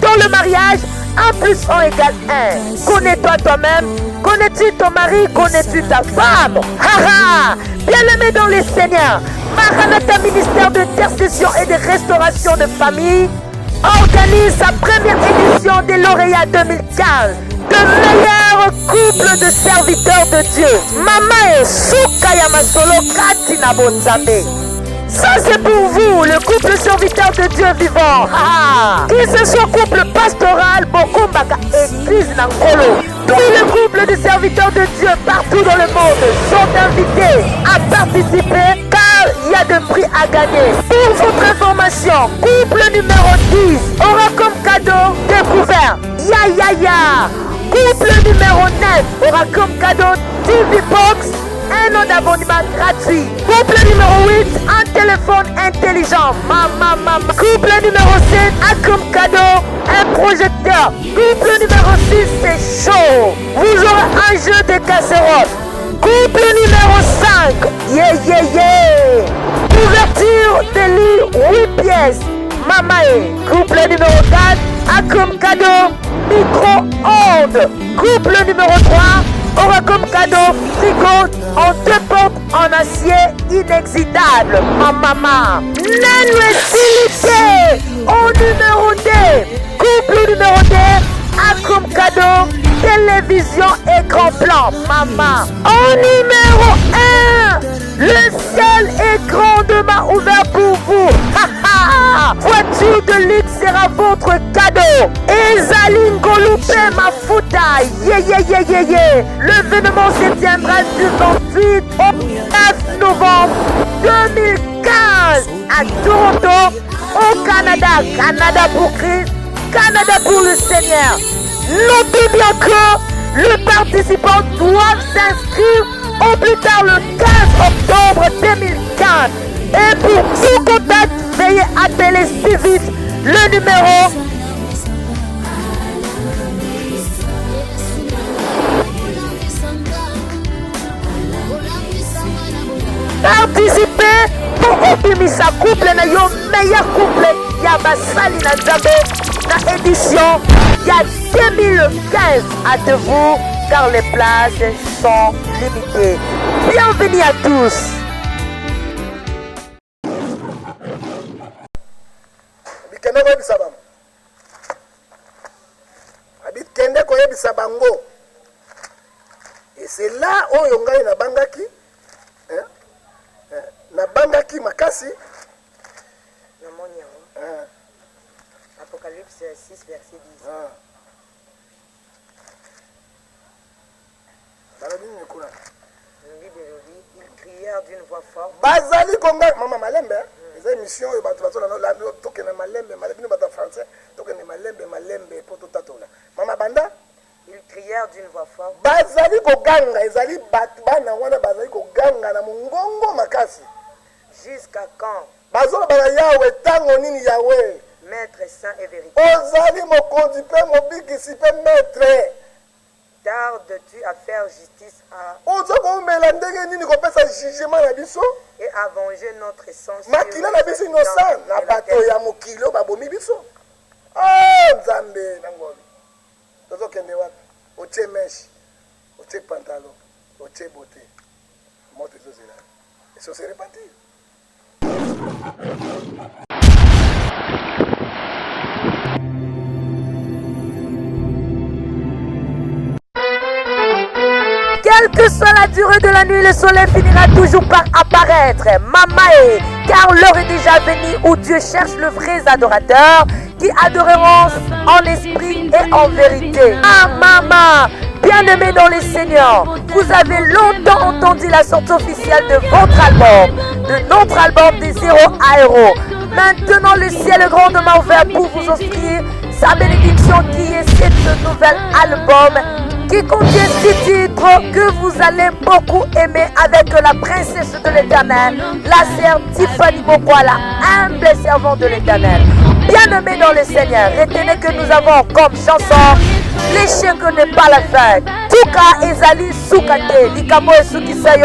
Dans le mariage, 1 plus 1 égale 1. Connais-toi toi-même, connais-tu ton mari, connais-tu ta femme? Haha, bien-aimé dans les Seigneurs, Maranatha ministère d'intercession et de restauration de famille organise sa première édition des lauréats 2015. De meilleurs couples de serviteurs de Dieu. Mama et Souka Yamasolo Katina Bonzambe. Ça c'est pour vous, le couple serviteur de Dieu vivant. Qu'il ce soit couple pastoral, Bokombaka, église Nankolo. Tous les couples de serviteurs de Dieu partout dans le monde sont invités à participer car il y a de prix à gagner. Pour votre information, couple numéro 10 aura comme cadeau découvert Ya. Couple numéro 9 aura comme cadeau TV Box, un an d'abonnement gratuit. Couple numéro 8, un téléphone intelligent. Mama. Couple numéro 7 a comme cadeau un projecteur. Couple numéro 6, c'est chaud. Vous aurez un jeu de casseroles. Couple numéro 5, yeah. Couverture de lit 8 pièces. Mamae. Couple numéro 4 a comme cadeau micro-ondes. Couple numéro 3 aura comme cadeau frigo en 2 portes en acier inoxydable. Mama. Nanutilité au numéro 2. Couple numéro 2 a comme cadeau télévision écran plan. Mama. Au numéro 1, le seul écran de ma ouvert pour vous. Voiture de luxe sera votre cadeau. Ezali Ngolupe Mafuta. Yeah. L'événement se tiendra du 28 au 9 novembre 2015 à Toronto, au Canada. Canada pour Christ, Canada pour le Seigneur. Notez bien que le participant doit s'inscrire au plus tard le 15 octobre 2015. Et pour tout contact, veuillez appeler si vite le numéro 0. Participez pour obimisa couple na yo meilleur couple ya basali na nzambe na édition ya 2015. Hâtez-vous car les places sont limitées. Bienvenue à tous. Kende koyebisa bango. Et c'est là où yongai na bangaki na bangaki makasi na moni Apocalypse 6 verset 10. Ils crièrent d'une voix forte. Bazali konga mama malembe eza émission yo bato bato la tokena malembe malembe bato français tokena malembe poto tatola mama banda. Ils crièrent d'une voix forte. Bazali koganga ezali bato bana wana bazali koganga na mongongo makasi. Jusqu'à quand? Bazola bana Yahweh tango nini Yahweh? Maître saint et véritable. Ozali mokonzi pe mobikisi pe maître. Tardes-tu à faire justice à et à venger notre sang sur makila na biso innocent na bato ya mokilo babomi biso. Oh Nzambe nangoli tozokende wapi? Otie meche, otie pantalon, otie beauté, moto ezozela et ça se repentir. Quelle que soit la durée de la nuit, le soleil finira toujours par apparaître. Mamae, car l'heure est déjà venue où Dieu cherche le vrai adorateur qui adoreront en esprit et en vérité. Ah maman, bien-aimés dans les seigneurs, vous avez longtemps entendu la sortie officielle de votre album, de notre album des 0 à héros. Maintenant, le ciel est grandement ouvert pour vous offrir sa bénédiction qui est ce nouvel album qui contient 6 titres que vous allez beaucoup aimer avec la princesse de l'Éternel, la sœur Tiffany Mokwa, la humble servante de l'Éternel. Bien-aimés dans le Seigneur, retenez que nous avons comme chanson les chiens que n'est pas la fête. Tuka Ezali Soukate, Likamo et Sukisayo,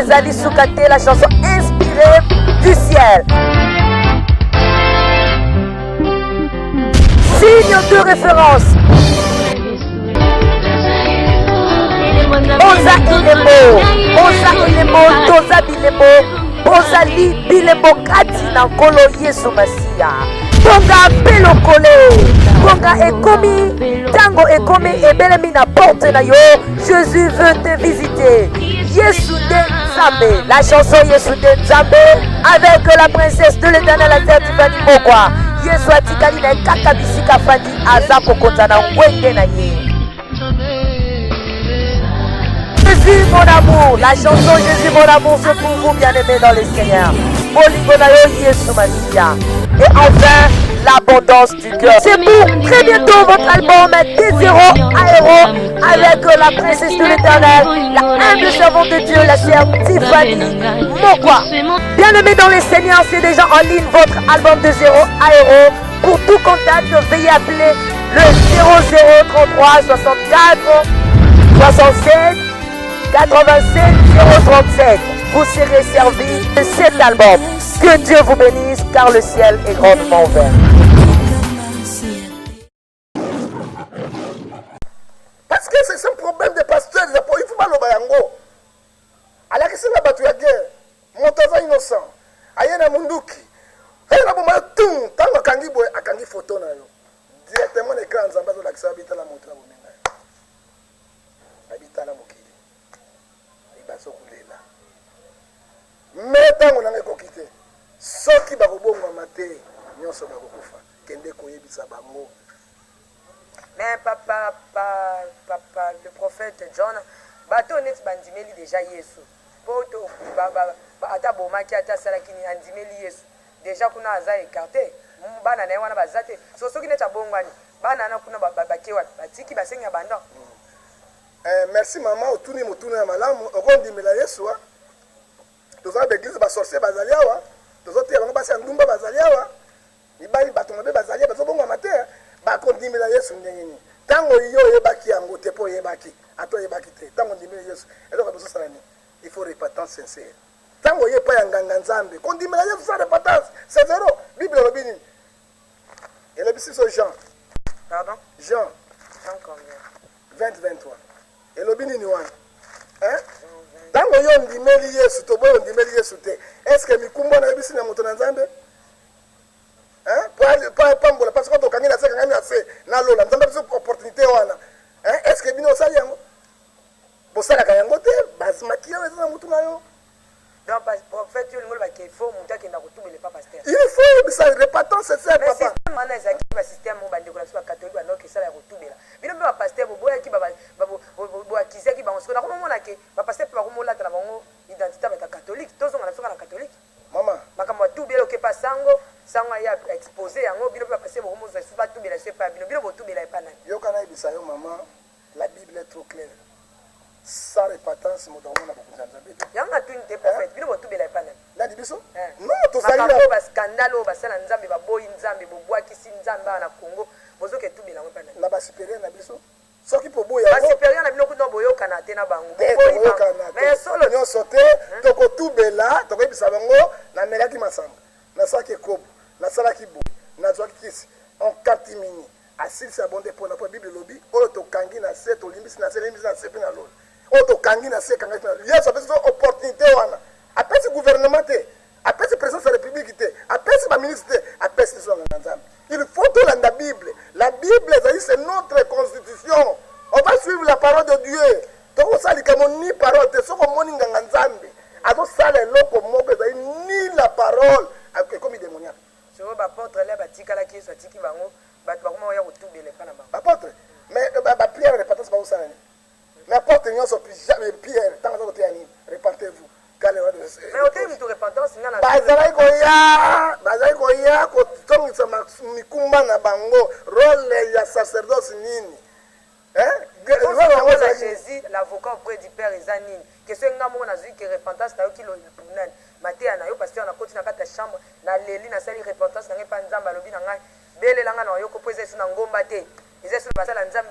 Ezali Soukate, la chanson inspirée du ciel. Signe de référence. Oza Ilemo, Oza Ilemo, Toza Bilemo, Ozali Bilemo Kati na Nkolo Yesu Masia. Tonga Pelokole, Tonga Ekomi, Tango Ekomi Ebelemi na porte na yo. Jésus veut te visiter. Yesu de Nzambe, la chanson Yesu de Nzambe avec la princesse de l'Éternel, la sœur Tiffany Mokwa. Yesu atikali na kaka bisika fandi aza kokota na ngwende na ye. Jésus mon amour, la chanson Jésus mon amour c'est pour vous bien-aimés dans le Seigneur. Et enfin, l'abondance du cœur. C'est pour très bientôt votre album des 0 à héros avec la princesse de l'Éternel, la humble servante de Dieu, la sœur Tiffany Mokwa. Bien-aimés dans le Seigneur, c'est déjà en ligne votre album de 0 à héros. Pour tout contact, veuillez appeler le 0033 64 67 87 037. Vous serez servi de cet album. Que Dieu vous bénisse car le ciel est grandement ouvert. Parce que c'est un problème de pasteur. Il faut pas le bayango. Alors que c'est la bateau à guerre. Montaza innocent. Ayena munduki. Ayena bomba tout. Tango kangi boy akangi photo na yo. Directement l'écran nzambazo la kisa habita la montra bomenga. Habita la mokili. Ibaso kulela. Mais tango nanga kokite. Soki bakobonga mate nyonso bakokufa. Kende koyebisa bango. Mais papa, le prophète John, bato net bandimeli déjà Yesu. Poto ata bomaki ata salakini andimeli Yesu. Déjà kuna aza écarté. Bana na wana bazate. Soki net abongwani. Bana na kuna bakewa. Batiki basenga banda. Merci maman otuni motuna ya malamu okondimela Yesu. Toza l'église ba sorcier bazaliawa. Tozo te bango basi ndumba bazaliawa. Ibali batonga bazalia bazobongwa mate. Bakondimela Yesu ndengeni. Tango yo yebaki yango te po yebaki. Ato yebaki te. Tango ndimela Yesu. Eloko boso salani. Il faut repentance sincère. Tango yepa yanganga nzambe. Kondimela Yesu sans repentance. C'est zéro. Bible robini. Et le bisi so Jean. Pardon? Jean. Jean combien? 20-23. Et le bini ni wana. Hein? Tango yo ndimeli Yesu to boyo ndimeli Yesu te. Est-ce que mikumba na bisi na moto na nzambe? Hein? Pambola parce que quand on gagne la séquence assez na lola nzambe biso opportunité wana. Hein? Est-ce que bino sali yango? Bosala ka yango te, bazmakia na mutu na yo. Donc prophète yo ngolo ba ke faut muta ke na kutubele pas pasteur. Il faut ça repentance c'est ça papa. Mais système mana ezaki ba système mo bande ko la soit catholique ba donc ça la kutubela. Bino ba pasteur boya ki ba akizia ki ba on se na ko mona ke ba pasteur pa ko mola tra bango identité ba catholique tozo na soka na catholique. Maman, makamwa tubela ke pa sango ya exposé yango bino ba pasteur bo mo za suba tubela c'est pas bino bo tubela pa na. Yo kana ibisa yo maman, la Bible est trop claire. Sans repentance moto na beaucoup nzambe. Yanga tu n'es prophète, bino bo tubela pa na. Na dibiso? Non, to sali la ba scandale ba sala nzambe ba boyi nzambe bo bwa kisi nzambe na Congo, bozo ke tubela pa na. Na ba supérieur na biso. Soki po boya. Ba supérieur na bino ku no boyo kana te na bango. Mais solo nyo sauté, to ko tubela, to ko ibisa bango na melaki masamba. Na saki kobo, na salaki bo, na zwaki kisi. En katimini. Asili sa bonde po na po Bible lobi, o to kangi na se to limbisi na se limbisi na se pe na lolo. O to kangi na se kangi na. Yesu apeso opportunité wana. apesi gouvernement te apesi présidence ya république te apesi baministre te apesi biso banganga nzambe. Il faut tolanda bible. La bible c'est notre constitution. On va suivre la parole de Dieu. tokosalika moni parole te soko moni nganga nzambe azosala eloko moko ezali ni la parole ekomi démoniaque. soko baportre le batikalaki yesu atiki bango bato bakoma oya kotubela epa na bango baportre mais baprière repentance bakosala nini mais aportre nyonso pierre ntango aza koteya nini repentez-vous mais oteli mutu repentance nga na bazali koya kotongisa mikumba na bango role ya sacerdoce nini. Jésus, l'avocat auprès du Père Ezanine, que ce nga mo na zui que repentance na yo kilo nani matea na yo parce que on a continué na kata chambre na leli na sali repentance na ngepa nzamba lobi na ngai bele langa na yo ko poser sur na ngomba te ezesu basala nzambe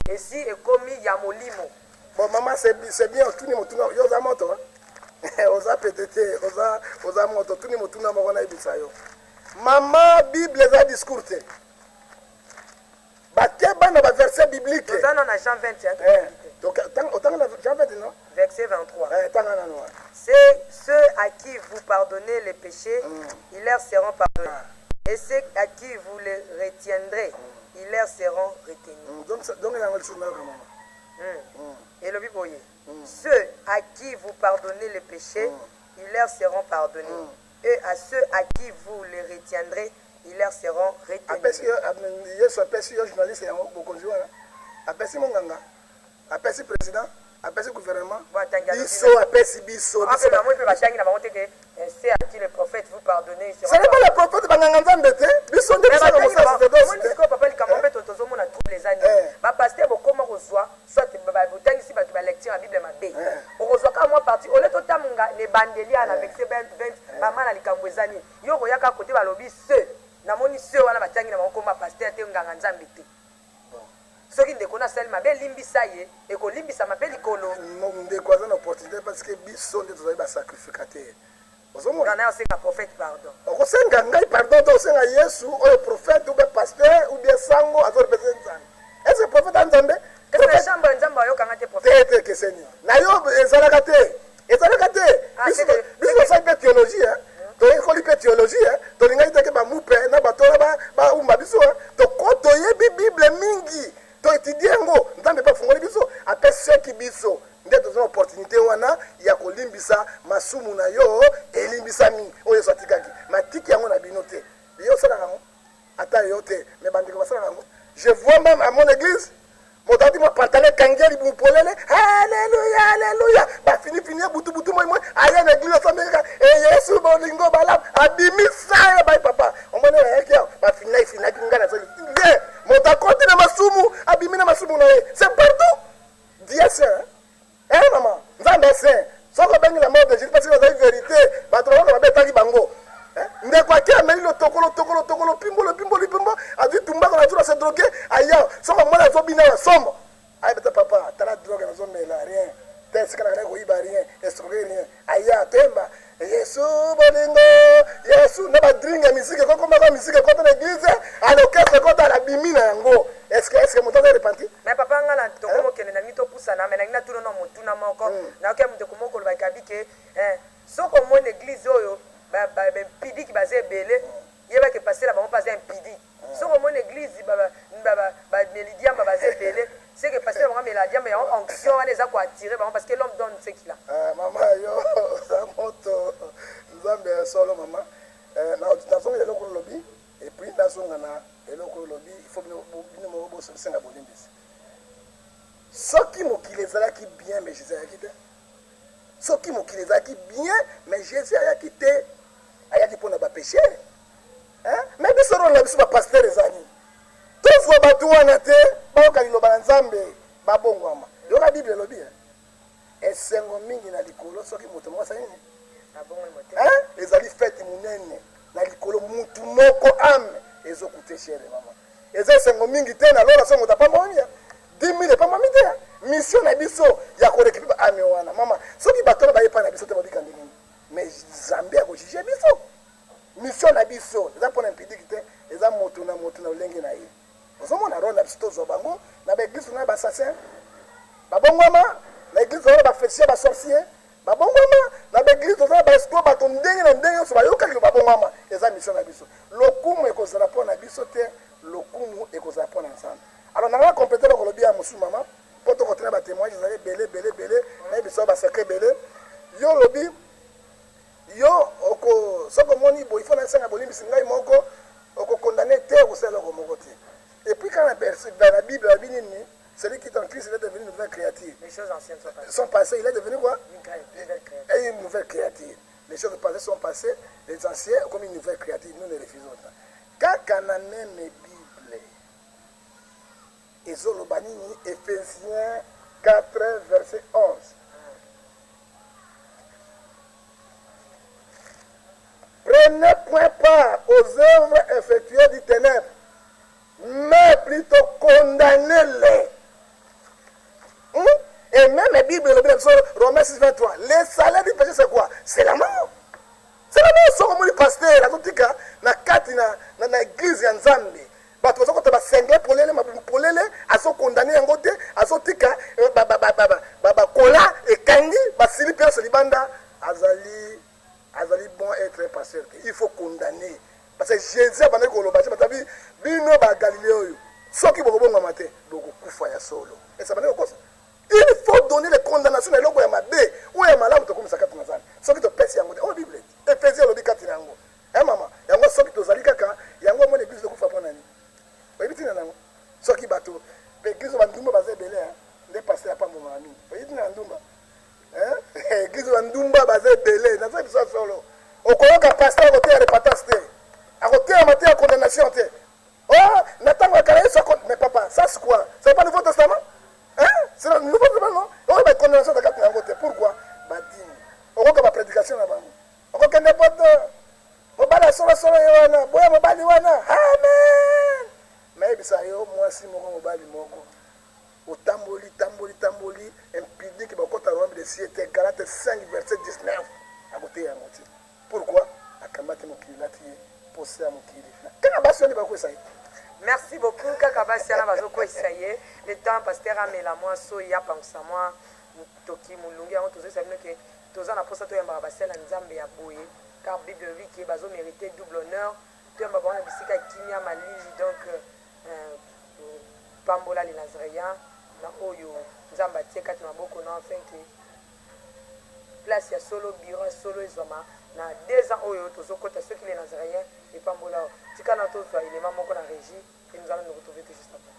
et si ekomi ya molimo. Bon maman c'est bien tout ni mutuna yo za moto oza petete oza moto tout ni mutuna moko na ibisa yo maman bible za discours te bakeba na verset biblique. Nous allons dans Jean 21. Donc autant dans Jean 21 non? Verset 23. C'est ceux à qui vous pardonnez les péchés, ils leur seront pardonnés. Et ceux à qui vous les retiendrez, ils leur seront retenus. Donc il y a un maman. Et le Bible, ceux à qui vous pardonnez les péchés, ils leur seront pardonnés. Et à ceux à qui vous les retiendrez, ils leur seront retenus. Yesu apesi yo journaliste yango bokonzi wana apesi monganga apesi président apesi gouvernement biso apesi biso c'est à qui le prophète vous pardonnez. Ce n'est pas le prophète banganga nzambe te biso nde biso na sacerdoce papa likambo mpe tozomona tous les années bapasteur bokoma kozwa soit botangisi bato balecture ya bible mabe okozwa kaka mwa parti ole totamanga lebandeli ana verset 20 mama na likambo ezani yo koyaka kote balobi se namoni se wana batangi na bakoma pasteur te nganga nzambe te soki ndeko na sali mabe limbisa ye ekolimbisa mabe likolo ndeko aza na opportunité parce que biso nde tozali basacrificateur ozomona na osenga prophète pardon okosenga ngai pardon to osenga yesu oyo prophète ou bien pasteur ou bien sango azorepresente nzambe est ce prophète ya nzambe est-ce chambre ya nzambe ayokanga te prophète te keseni na yo ezalaka te biso tosali mpe théologie toyekoli mpe théologie tolingaki teke bamupe na bato wana baumba biso toyebi bible mingi toétudie yango nzambe mpe afungoli biso apesaki biso nde tozana opportunité wana ya kolimbisa masumu na yo elimbisami oyo yesu atikaki matiki yango na bino te yo osalaka yango ata yo te me bandeko basalaka yango je vois même à mon église moto ati mwa pantalon ekangeli mupolele alleluya bafinifini ya butubutu moi aya na église asambelaka yesu bolingo balamu abimisa ye bai papa omoni ayaki awa bafinafinaki ngai nasali nde moto akoti na masumu abimi na masumu na ye c'est partout dieu saint mama nzambe saint soko obengi la mort de jésus parce que bazali vérité bato bakoka babetaki bango ndeko ake ameli lotokolo pimbo azwi tumbako na zula se drogue aya soko mwana azobina na sombo ayebeta papa tala drogue nazomela rien te esika nakana koyiba rien estroge rien aya temba yesu bolingo yesu na badringa misike kokomaka misike kota na église alokestre kota alabimi na yango est-ce moto aza repenti mais papa nga na tokomokende na ngi topusana me nangi natuna na motuna moko nayoke muteko moko olobaki abi ke soko omoni église oyo bempidiki baza ebele yebaki pasela bango mpe aza impidi soko omoni église bamelidiamba baza ebele seke pasela bango meladiamba yango onction wana eza koattire bango parce que l'homme donne ce qu'il a. Mama yo oza moto nzambe ya solo mama nazonga eloko olobi epuis nazonga na eloko olobi ifo bino moko bosenga bolimbisi soki mokili ezalaki bien mais jésus ayaki te soki mokili ezalaki bien mais jésus ayaki te ayaki mpona bapéché me biso role na biso bapaster ezani tozwa bato wana te bayoka liloba na nzambe babongwama yoka bible elobi esengo mingi na likolo soki moto moko asali nini ezali fete monene na likolo mutu moko ame ezokute chere mama eza esengo mingi te na lola so moto apambamia 10 000 epambami te mission na biso ya korekipe baame wana mama soki bato na bayepa na biso te babika ndenge nini mais nzambe akojuge biso mission na biso eza mpona impidiki te eza moto na lolenge na ye ozomona role na biso tozwa bango na baeglise na bassassin babongwama na église wana bafétier basorcier babongwama na baeglise tozala baesto bato ndenge na ndenge nyonso bayokaki babongwama eza mission na biso lokumu ekozala mpo na biso te lokumu ekozala mpo na nzambe alors nanga compléter lokolobi ya mosusu mama mpo tokotena batémoignage ezali ebele nayebi biso basecret ebele yo lobi yo soki omoni boye ifo nasenga bolimbisi ngai moko okokondane te okosala eloko moko te et puis quand dans la Bible la Bible nini celui qui est en Christ il est devenu une nouvelle créature. Les choses anciennes sont passées. Il est devenu quoi? Une nouvelle créature. Les choses passées sont passées, les anciens comme une nouvelle créature. Nous ne refusons pas. Quand on a même Bible, Ezolobanini, Ephésiens 4, verset 11. Prenez point part aux œuvres effectuées du ténèbre, mais plutôt condamnez-les. Et même la Bible, Romains 6, 23, les salaires du péché, c'est quoi? C'est la mort. C'est la mort. C'est comme le pasteur, la totika, na kati na église ya Nzambe. Bato bazo kota ba sengle polele, ma polele, aso condamné yango te, aso tika ba kola e kangi, ba sili pe libanda azali bon être pasteur. Il faut condamner. Parce que Jésus a bandé ko loba, batabi bino ba Galilée. Soki boko bonga mate, boko kufa ya solo. Et ça bandé ko ça. Il faut donner les condamnations à l'eau ya mabe ou ya malamu to comme ça kati nazana. Soki to pesi yango. Oh Bible. Ephésiens lobi kati yango. Mama, yango soki to zali kaka, yango mo l'église de kufa pona ni. Oyebi tina nango. Soki bato, l'église ba ndumba baze belé hein. Ndé passer ya pambo mami. Oyebi tina ndumba. Église ba ndumba baze belé, na ça biso solo. Okoyoka pasteur côté ya repentance te. À côté ya matière condamnation te. Oh, n'attends pas qu'elle soit mais papa, ça c'est quoi? C'est pas le Nouveau Testament? Hein? C'est le Nouveau Testament, non? On va condamnation de la côté. Pourquoi? Badine. On va prédication là-bas. On va n'importe. On va la sola yoana. Boya mobali wana. Amen. Mais bisa yo moi si moko mobali moko. O tamboli impidi que bakota Rome de siete Galates 5 verset 19. À côté ya moti. Pourquoi? Akamate mokili lati poser mokili. Kana basoni bako ça. Merci beaucoup kaka basiana bazoko essayer le temps pasteur amela moi so ya pangusa moi toki mulungi yango tozo sabino ke toza na posa to yamba basela nzambe ya boye car Bible dit que bazo mériter double honneur to yamba bana bisika kimia malili donc pambola les nazaréens na oyo nzamba tie kati maboko na enfin que place ya solo bureau solo ezoma na 2 ans oyo tozokota ceux qui les nazaréens et pambola tika na to soit élément moko na régie et nous allons nous retrouver tout juste après.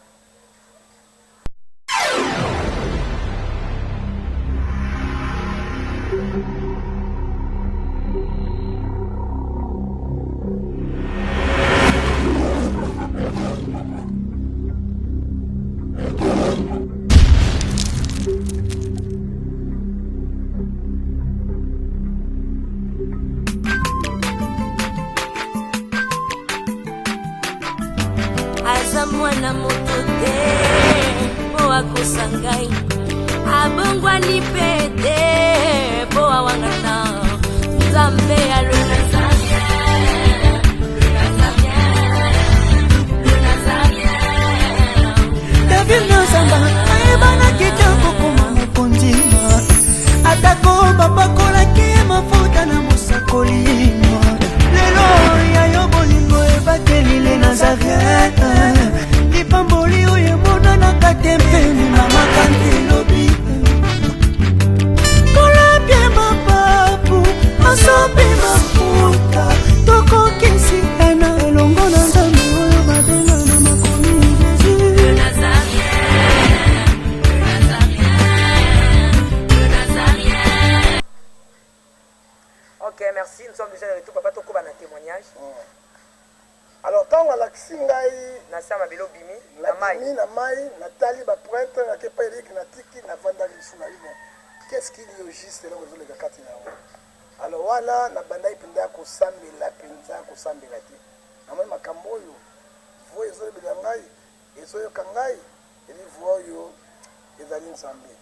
mwana moto te po akosangai abongwani pete po awangana nzambe ya David Nozamba ayebana kitoko koma mokondima atako bapakolaki mafuta na mosakoli lelo yayo bolingo ebakelile Nazareth lipamboli oyo emonanaka te mpeni mama kandi lobi kolapie mapapu masopi mafuta tokokisi ena elongo na nzambe oyo babenga na makomi Ok, merci. Nous sommes déjà de retour. Papa, tu as un témoignage. Alors, quand on a l'accès, Nasama Belo Bimi, Namai, Nathalie, prêtre, Nakepa Eric, Natiki, Navanda, qu'est-ce qu'il y a au juste là aux les Katina? Alors, voilà, Nabanda, Pinda, Kosambi, la Pinda, Kosambi, la Ti. Namai Makamboyo, vous, Ezo Bilangai, Ezo Kangai, et les voix, les Alin Sambi.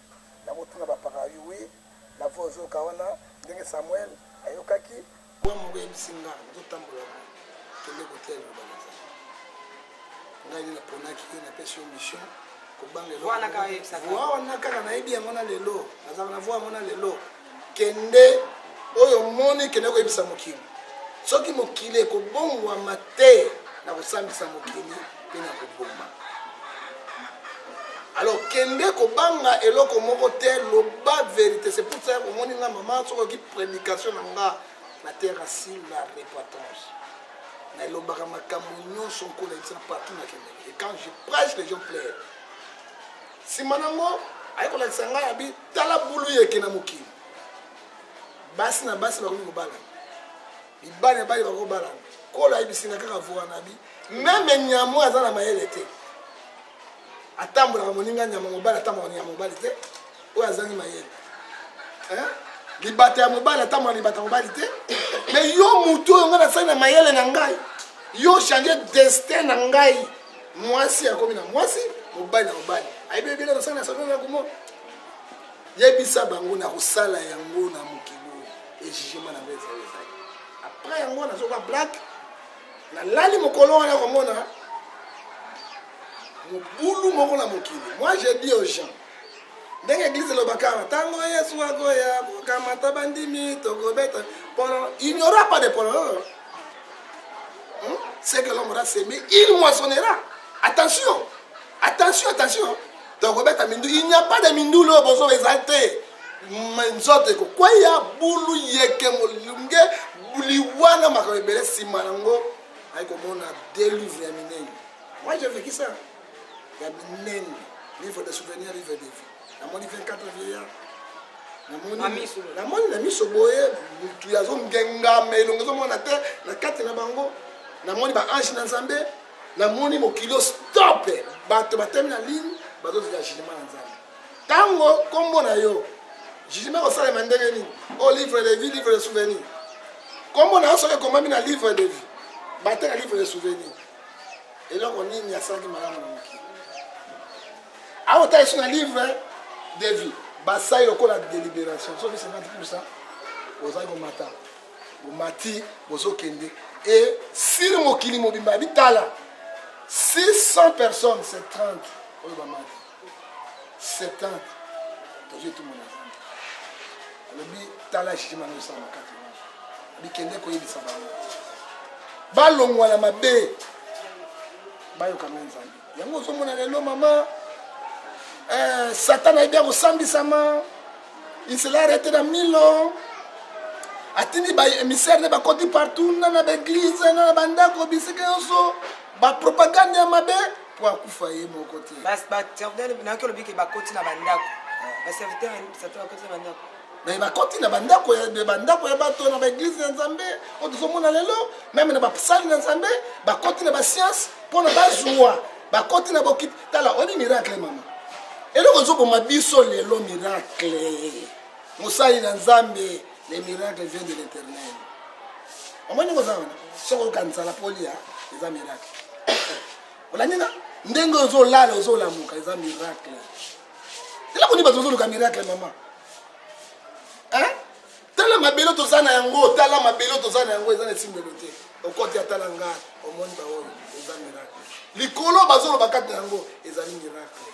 La Motuna Baparayu, oui, la voix Zo Kawana, Denge Samuel. Ayokaki kwa mwe msinga ndotambola kende kotel banaza ngai na ponaki na pesi mission ko bangelo wana ka yebsaka wana kaka na yebi yango na lelo nazaka na voix mona lelo kende oyo moni kende koyebisa mokili soki mokili ekobongwama te na kosambisa mokili mpe na koboma. Alors kende kobanga eloko moko te loba vérité. C'est pour ça que omoni nga mama soki prédication na nga na terre asile la repentance na elobaka makambo nyonso nkona ebisa partout na kende. Et quand je prêche les gens pleurent. Nsima nango ayekolakisa ngai abi tala bulu yeke na mokili basi na basi bakomi kobala mibali na bali bakobala kola ayebisinga kaka voka na bi meme nyamo aza na mayele te atambolaka moninga nyama mobali atambolaka nyama mobali te oyo azangi mayele libata ya mobali atambolaka libata mobali te mais yo mutu oyo ngai nasali na mayele na ngai yo change destin na ngai mwasi akomi na mwasi mobali na mobali ayebi ebele nasali na salon na komo yebisa bango na kosala yango na mokili et jugement na ngai ezali après yango nazoka black nalali mokolo wana komona mobulu moko na mokili. Moi j'ai dit aux gens ndenge église elobaka ntango yesu akoya kokamata bandimi tokobeta pendant il n'y aura pas de pendant c'est que l'homme aura semé il moissonnera. Attention attention attention tokobeta mindu il n'y a pas de mindu lo bozo ezate nzote ko kwa ya bulu yeke molunge buliwana makabele nsima nango ayikomona délivre ya minene. Moi j'ai vécu ça. Il y a minene livre de souvenirs, livre de vie. Namoni 24 vieillards. Namoni na miso boye mutu yazo ngengama elongo zo mona te na kati na bango. Namoni ba ange na Nzambe. Namoni mokilo stop. Bato batemi na ligne bazo ya jugement na Nzambe. Tango kombo na yo jugement osala mandenge ni o livre de vie, livre de souvenirs. Kombo na so ko mami na livre de vie. Bato na livre de souvenirs. Et là on y a ça qui m'a ramené. Ah, on t'a un livre de vie. Ça, il y a la délibération. Sauf que 50%, vous avez un matin. Vous mati, vous avez kende. Et si le mot qui est mobile, 600 personnes, c'est 30. Vous avez mati. C'est 30. J'ai tout le monde. Le bi tala chima no sama kati. Bi kende ko yebi sabana. Balongwa la mabe. Bayo kamenza. Yango zo mona lelo mama. Satan a bien ressemblé sama. Il s'est arrêté dans 1000 ans. Atini ba émissaire de ba côté partout na l'église na bandako bisike yoso ba propagande ya mabe pour akufa ye mon côté. Ba serviteur na ko lobi ke ba côté na bandako. Ba serviteur ba côté na bandako. Mais ba côté na bandako ya bato na l'église na Nzambe o tozomona lelo même na ba psal na Nzambe ba côté na ba science pour na ba joie ba côté na ba kit tala on miracle mama. Et le réseau pour ma biso le miracle. Moussa na Nzambe, les miracles viennent de l'Éternel. On m'a dit que ça, si on regarde ça la polia, les miracles. On a dit là, ndengo zo la le zo la muka, les miracles. Et là on dit pas zo le miracle maman. Hein? Tala mabelo to zana yango, tala mabelo to zana yango, ezana simbelote. Au côté ya talanga, au monde ba oyo, les miracles. Likolo bazo bakata yango, ezali miracle.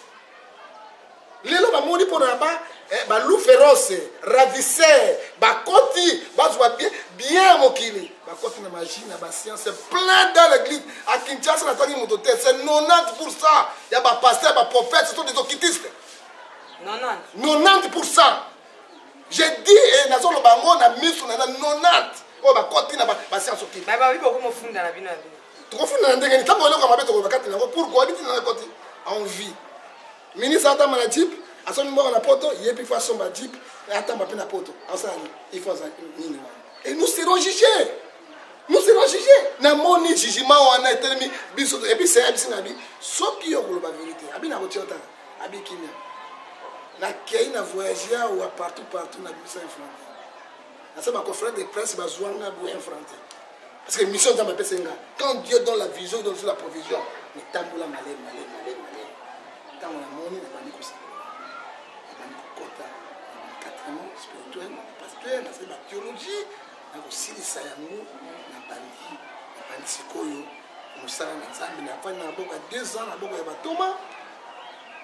Lelo ba moni pour là-bas ba loup féroce ravisseur ba koti ba joie bien mokili ba koti na magie na ba science c'est plein dans l'église à Kinshasa na tangi moto te c'est 90% ya ba pasteur ba prophète ce sont des occultistes 90%. J'ai dit et nazo lo bango na misu na 90 o ba koti na ba science okili ba bibo ko mo funda na bino to ko funda ndenge ni tambo lelo ka mabeto ko bakati na pourquoi biti na koti en vie. Ministre Adam na Jeep, à son numéro na poto, il y a plus fois son Jeep, et attends ma peine à poto. Il faut ça. Et nous serons jugés. Nous serons jugés. Na moni jugement on a été mis biso et puis c'est abi sauf qui yo la vérité. Abi na rotiota, abi kimia. Na kei na voyager ou partout na biso influencer. Na ça ma confrère de presse ba zwanga bo influencer. Parce que mission dans ma pesenga. Quand Dieu donne la vision, donne la provision, mais tamboula malé. Quand on a monnaie, on a dit que ça. On a dit que ça. On a quatrième spirituel, pasteur, on a la théologie, on a aussi les sayango, on a bandi sikoyo, on a ça, on a ça, on a fait 2 ans, on a fait Batoma.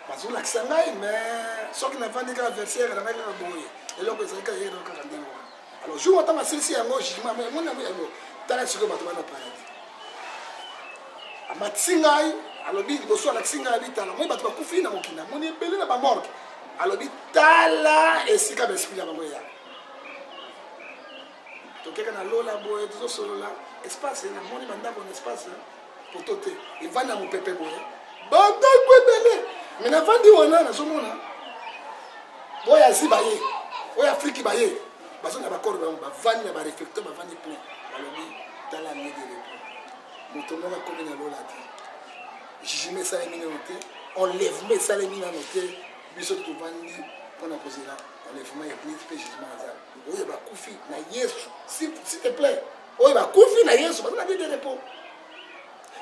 Parce que l'accent là, mais ce qui n'a pas dit que la verset, elle a fait un bourrier. eloko ezalika yeyena kaka ndenge wana. Alors jour ata masilisi yango jugement mais mona yango tala sikoyo bato bana paradis amatisi ngai alobi liboso alakisi ngai abitala moi bato bakufi na mokili namoni ebele na bamorke alobi tala esika baesprit ya bango eya tokeka na lola boye tozosolola espace namoni bandako na espace poto te evandi na mopepe boye bandako ebele me navandi wana nazomona oyo azi baye oyo afriki baye bazo na bakoro bango bavandi na bareflecteur bavandi plein balobi tala medele moto moko akomi na lola te jugement esalemi nano te enlèvement esalemi nano te biso tovandi mpona kozela enlèvement ya église mpe jugement aza oyo bakufi na yesu s'il te plaît oyo bakufi na yesu baza na vie de repos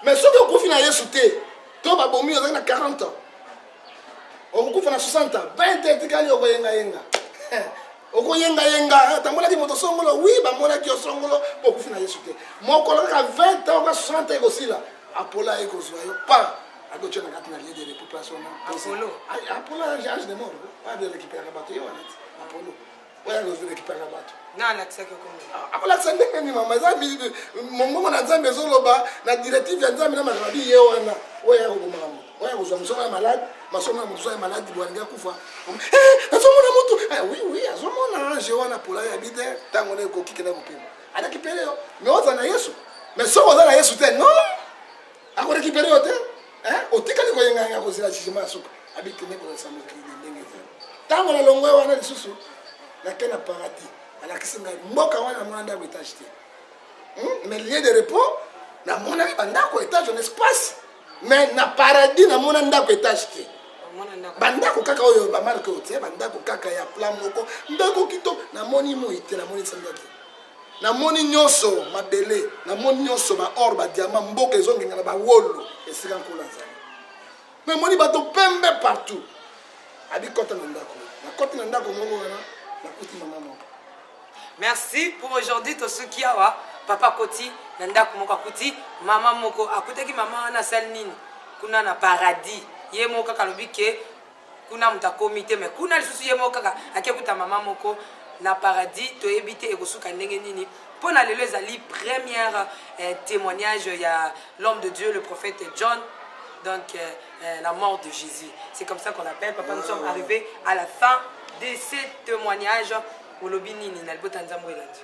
mais soki okufi na yesu te to babomi ozali na 40 ans okokufa na 60 ans 20 etikali okoyengayenga okoyengayenga tambolaki moto songolo wi bamonaki yo songolo mpo okufi na yesu te mokolo kaka 20 ans oka 60 ans ekozila apola ekozwa yo pa akotia na kati na lie de repos place wana apolo age de mort oyo récupéraka bato ye wana ti apolo oyo akozo récupéraka bato akolakisa ndenge nini mama eza mongongo na nzambe ezoloba na directive ya nzambe na makambi ye wana oyo akobomaka moto oyo akozwa mosongo ya malade masomo ya moto ya malade boalingi akufa azomona motu oui azomona ange wana pola ya bide ntango na ekoki kenda mopema arekipere yo me oza na yesu me soki oza na yesu te non akorekipere yo te otikali koyengayenga kozela jugement ya suka abikende kozalisa mokili ndenge ezali ntango na longo wana lisusu nake na paradis alakisi ngai mboka wana namona ndako etage te mais lieu de repos namonaki bandako etage en espace mais na paradis namona ndako etage te bandako kaka oyo bamarke oyo te bandako kaka ya plan moko ndako kitoko namoni moi te namoni sandaki namoni nyonso mabele namoni nyonso baor badiamant mboka ezongenga na bawolo esika nkolo azali mais moni bato pembe partout abikota na ndako nakoti na ndako moko wana nakuti mama moko. Merci pour aujourd'hui tosuki awa papa koti na ndako moko akuti mama moko akutaki mama na sal nini kuna na paradis ye moko kaka lobi ke kuna mutakomi te mais kuna lisusu ye moko kaka akekuta mama moko na paradis toyebi te ekosuka ndenge nini mpona lelo ezali première témoignage ya l'homme de Dieu le prophète John donc la mort de Jésus c'est comme ça qu'on l'appelle papa nous sommes arrivés à la fin de ce témoignage au lobby nini na libota nzambo elandi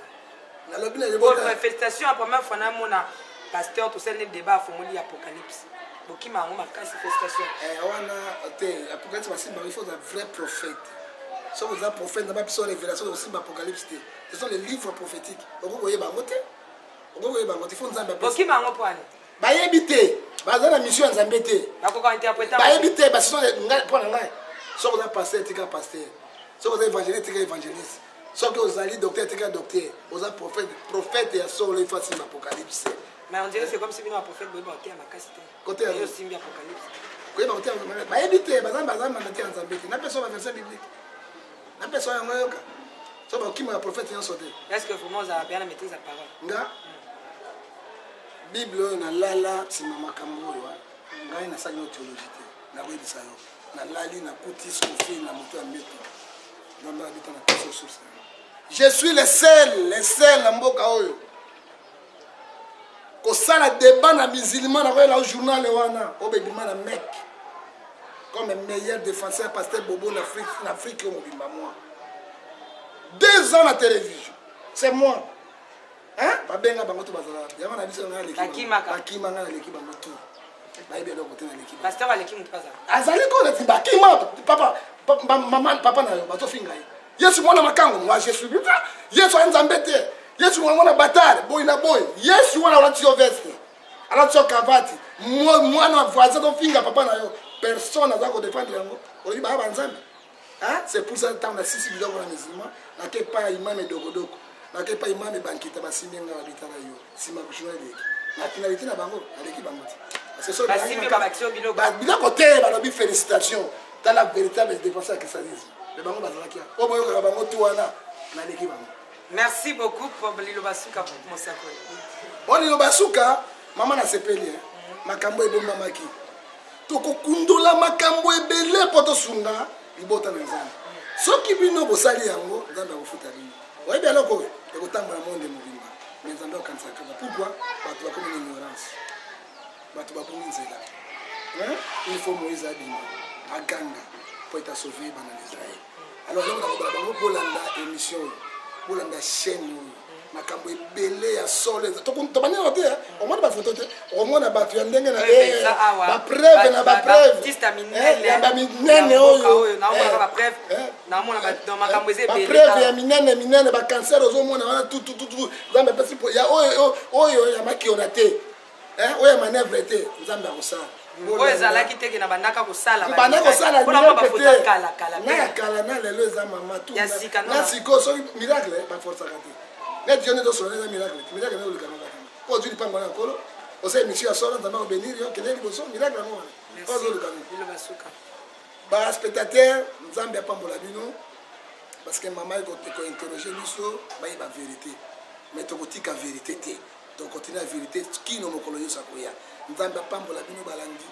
na lobby na libota félicitations à première fois na mona pasteur to sel débat fomoli apocalypse bokima ngo makasi félicitations wana te apocalypse basimba il faut un vrai prophète so vous êtes prophète na ba biso révélation aussi apocalypse te ce sont les livres prophétiques okokoye bango te okokoye bango te faut nzambe bokima ngo poani bayebi te baza na mission ya nzambe te bakoka interpréter bayebi te ba ce sont ngai pona ngai so vous êtes pasteur tika pasteur so vous êtes évangéliste tika évangéliste so que vous allez docteur tika docteur vous êtes prophète ya solo il faut simba apocalypse mais on dirait c'est comme si bino prophète boye baté makasi te côté ya simbi apocalypse koye ba côté bayebi te baza mandate ya nzambe te na personne va verset biblique na personne yango yoka so ba kima prophète ya sote est-ce que vraiment ça bien maîtriser la parole nga bible na lala sima makambo oyo ngai na sali théologie te na koyebisa yo na lali na kuti sofi na moto ya mbeto ndomba habita na koso source je suis le seul na mboka oyo kosala débat na musulman na koyela journal wana obebima na mec comme meilleur défenseur pasteur Bobo en Afrique au mobimba moi 2 ans à la télévision c'est moi hein babenga bango to bazala yama na biso na l'équipe bakima na l'équipe bango tout bayebi eloko te na l'équipe pasteur aleki mutu kaza azali ko na bakima papa maman papa na yo bato finga yesu mwana makango moi je suis yesu anzambe te yesu mwana batale boy na boy yesu mwana wala tio veste ala tio kavati mwana voisin to finga papa na yo personne n'a qu'à défendre yango oyi ba banzambe hein c'est pour ça tant na sisi biloko na musulman na ke pa imam dogodoko na ke pa imam bankita basimbenga na bitala yo sima kushina leki na finalité na bango aleki bango c'est ça basimbe ba action biloko ba biloko te ba lobi félicitations dans la véritable défenseur que ça dit le bango bazala kia o boyo ka bango tu wana na leki bango merci beaucoup pour Lilo Basuka pour mon sako bon Lilo Basuka maman na sepeli makambo ebomba maki tokokundola makambo ebele po tosunga libota na nzambe soki bino bosali yango nzambe akofuta bino oyebi eloko oyo ekotambola monde mobimba mais nzambe akokanisa kaka pourquoi bato bakomi na ignorance bato babongi nzela il faut Moïse abima aganga po eta sauve bana d'Israël alors eloko nakobola bango bolanda émission oyo bolanda chaîne oyo makambo ebele ya solo tobanina te omona bafoto te omona bato ya ndenge na bapreuve na bapreuve ya baminene oyo bapreuve ya minene bacancer ozomona wana tutututu nzambe apesi ya oyo ya makiona te oyo ya manevre te nzambe akosala oyo ezalaki teke na bandaka kosala kala na lelo eza mama tu na siko soki miracle baforsaka te net yo neto solo neza miracle na olukana kaka po ozwi lipango na nkolo osala émission ya solo nzambe akobénir yo kende liboso miracle yango wana po ozolukana baspectateur nzambe apambola bino parce que mama ekointerroge biso bayeba vérité mais tokotika vérité te tokotina vérité kino mokolo nyonso akoya nzambe apambola bino balandi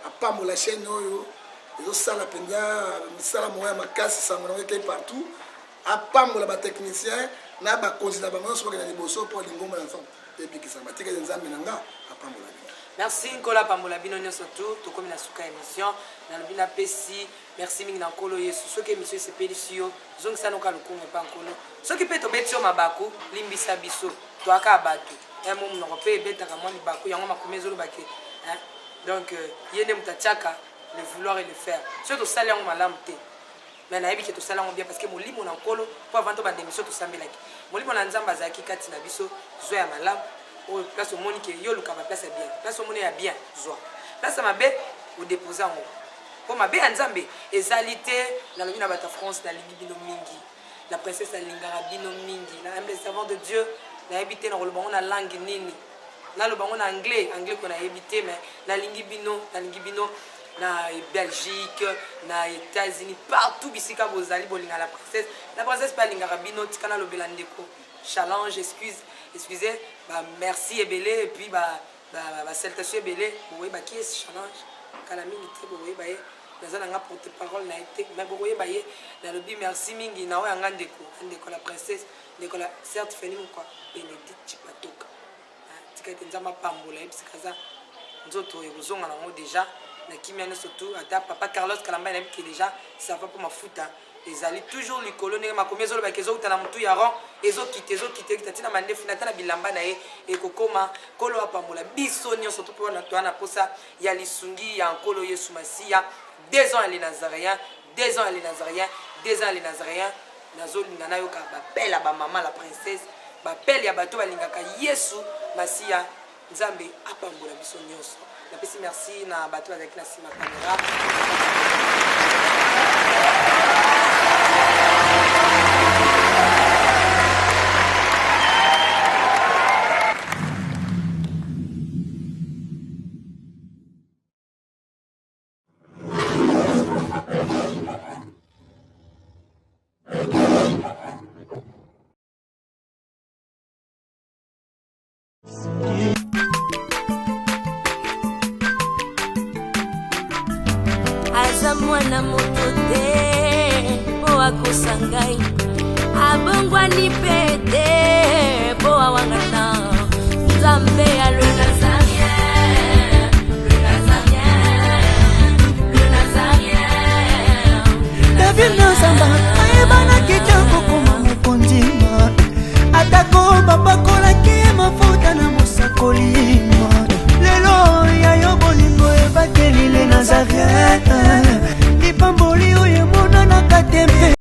apambola chaîne oyo ezosala mpenza misala moko ya makasi sango nango ekei partout apambola batechnicien na bakonzi na bango nyonso bakena liboso mpo lingombo na nzambe ebikisama tika nzambe na nga apambola bino. Merci Nkola apambola bino nyonso tu tokomi na suka émission nalobi napesi merci mingi na nkolo yesu soki émission esepeli si yo zongisa noka lokumu epa nkolo soki mpe tobeti yo mabaku limbisa biso toaka bato mo monoko mpe ebetaka mwa libaku yango makomi ezolobake donc ye nde moto atiaka le vouloir et le faire soki tosali yango malamu te mais nayebi ke tosala yango bien parce que molimo na nkolo mpo avant tobanda émission tosambelaki molimo na nzambe azalaki kati na biso zwa ya malamu oyo place omoni ke yo oluka baplace ya bien place omoni ya bien zwa place ya mabe odepose yango mpo mabe ya nzambe ezali te nalobi na bato ya france nalingi bino mingi la princesse alingaka bino mingi nayebi les servants de dieu nayebi te nakoloba ngo na langue nini naloba ngo na anglais ko nayebi te mais nalingi bino na Belgique na États-Unis partout bisika bozali bolinga la princesse pe alingaka bino tika nalobela ndeko challenge excusez merci ebele et puis salutation ebele boyeba qui est challenge kala mingi te boyeba ye naza nanga porte parole na été mais boyeba ye nalobi merci mingi na oyo anga ndeko la princesse ndeko la certes feni quoi Bénédicte Chipatoka tika ete nzambe apambola yebisika za nzoto ekozonga nango déjà na kimia nyonso tu ata papa Carlos Kalamba nayebi ke déjà ça va mpo mafuta ezali toujours likolo ndenge makomi ezolobaka ezokita na motu ya ron ezokita ntina mandefu na ta na bilamba na ye ekokoma nkolo apambola biso nyonso to mpo toa na posa ya lisungi ya nkolo yesu masiya 2 ans ya les nazaréens nazolinga nayoka bapele ya bamama la princesse bapele ya bato balingaka yesu masiya nzambe apambola biso nyonso napesi merci na bato bazalaki na nsima kamera aza mwana moto te po akosa ngai abongwani mpe te po awangana nzambe ya le David Nzamba ayebana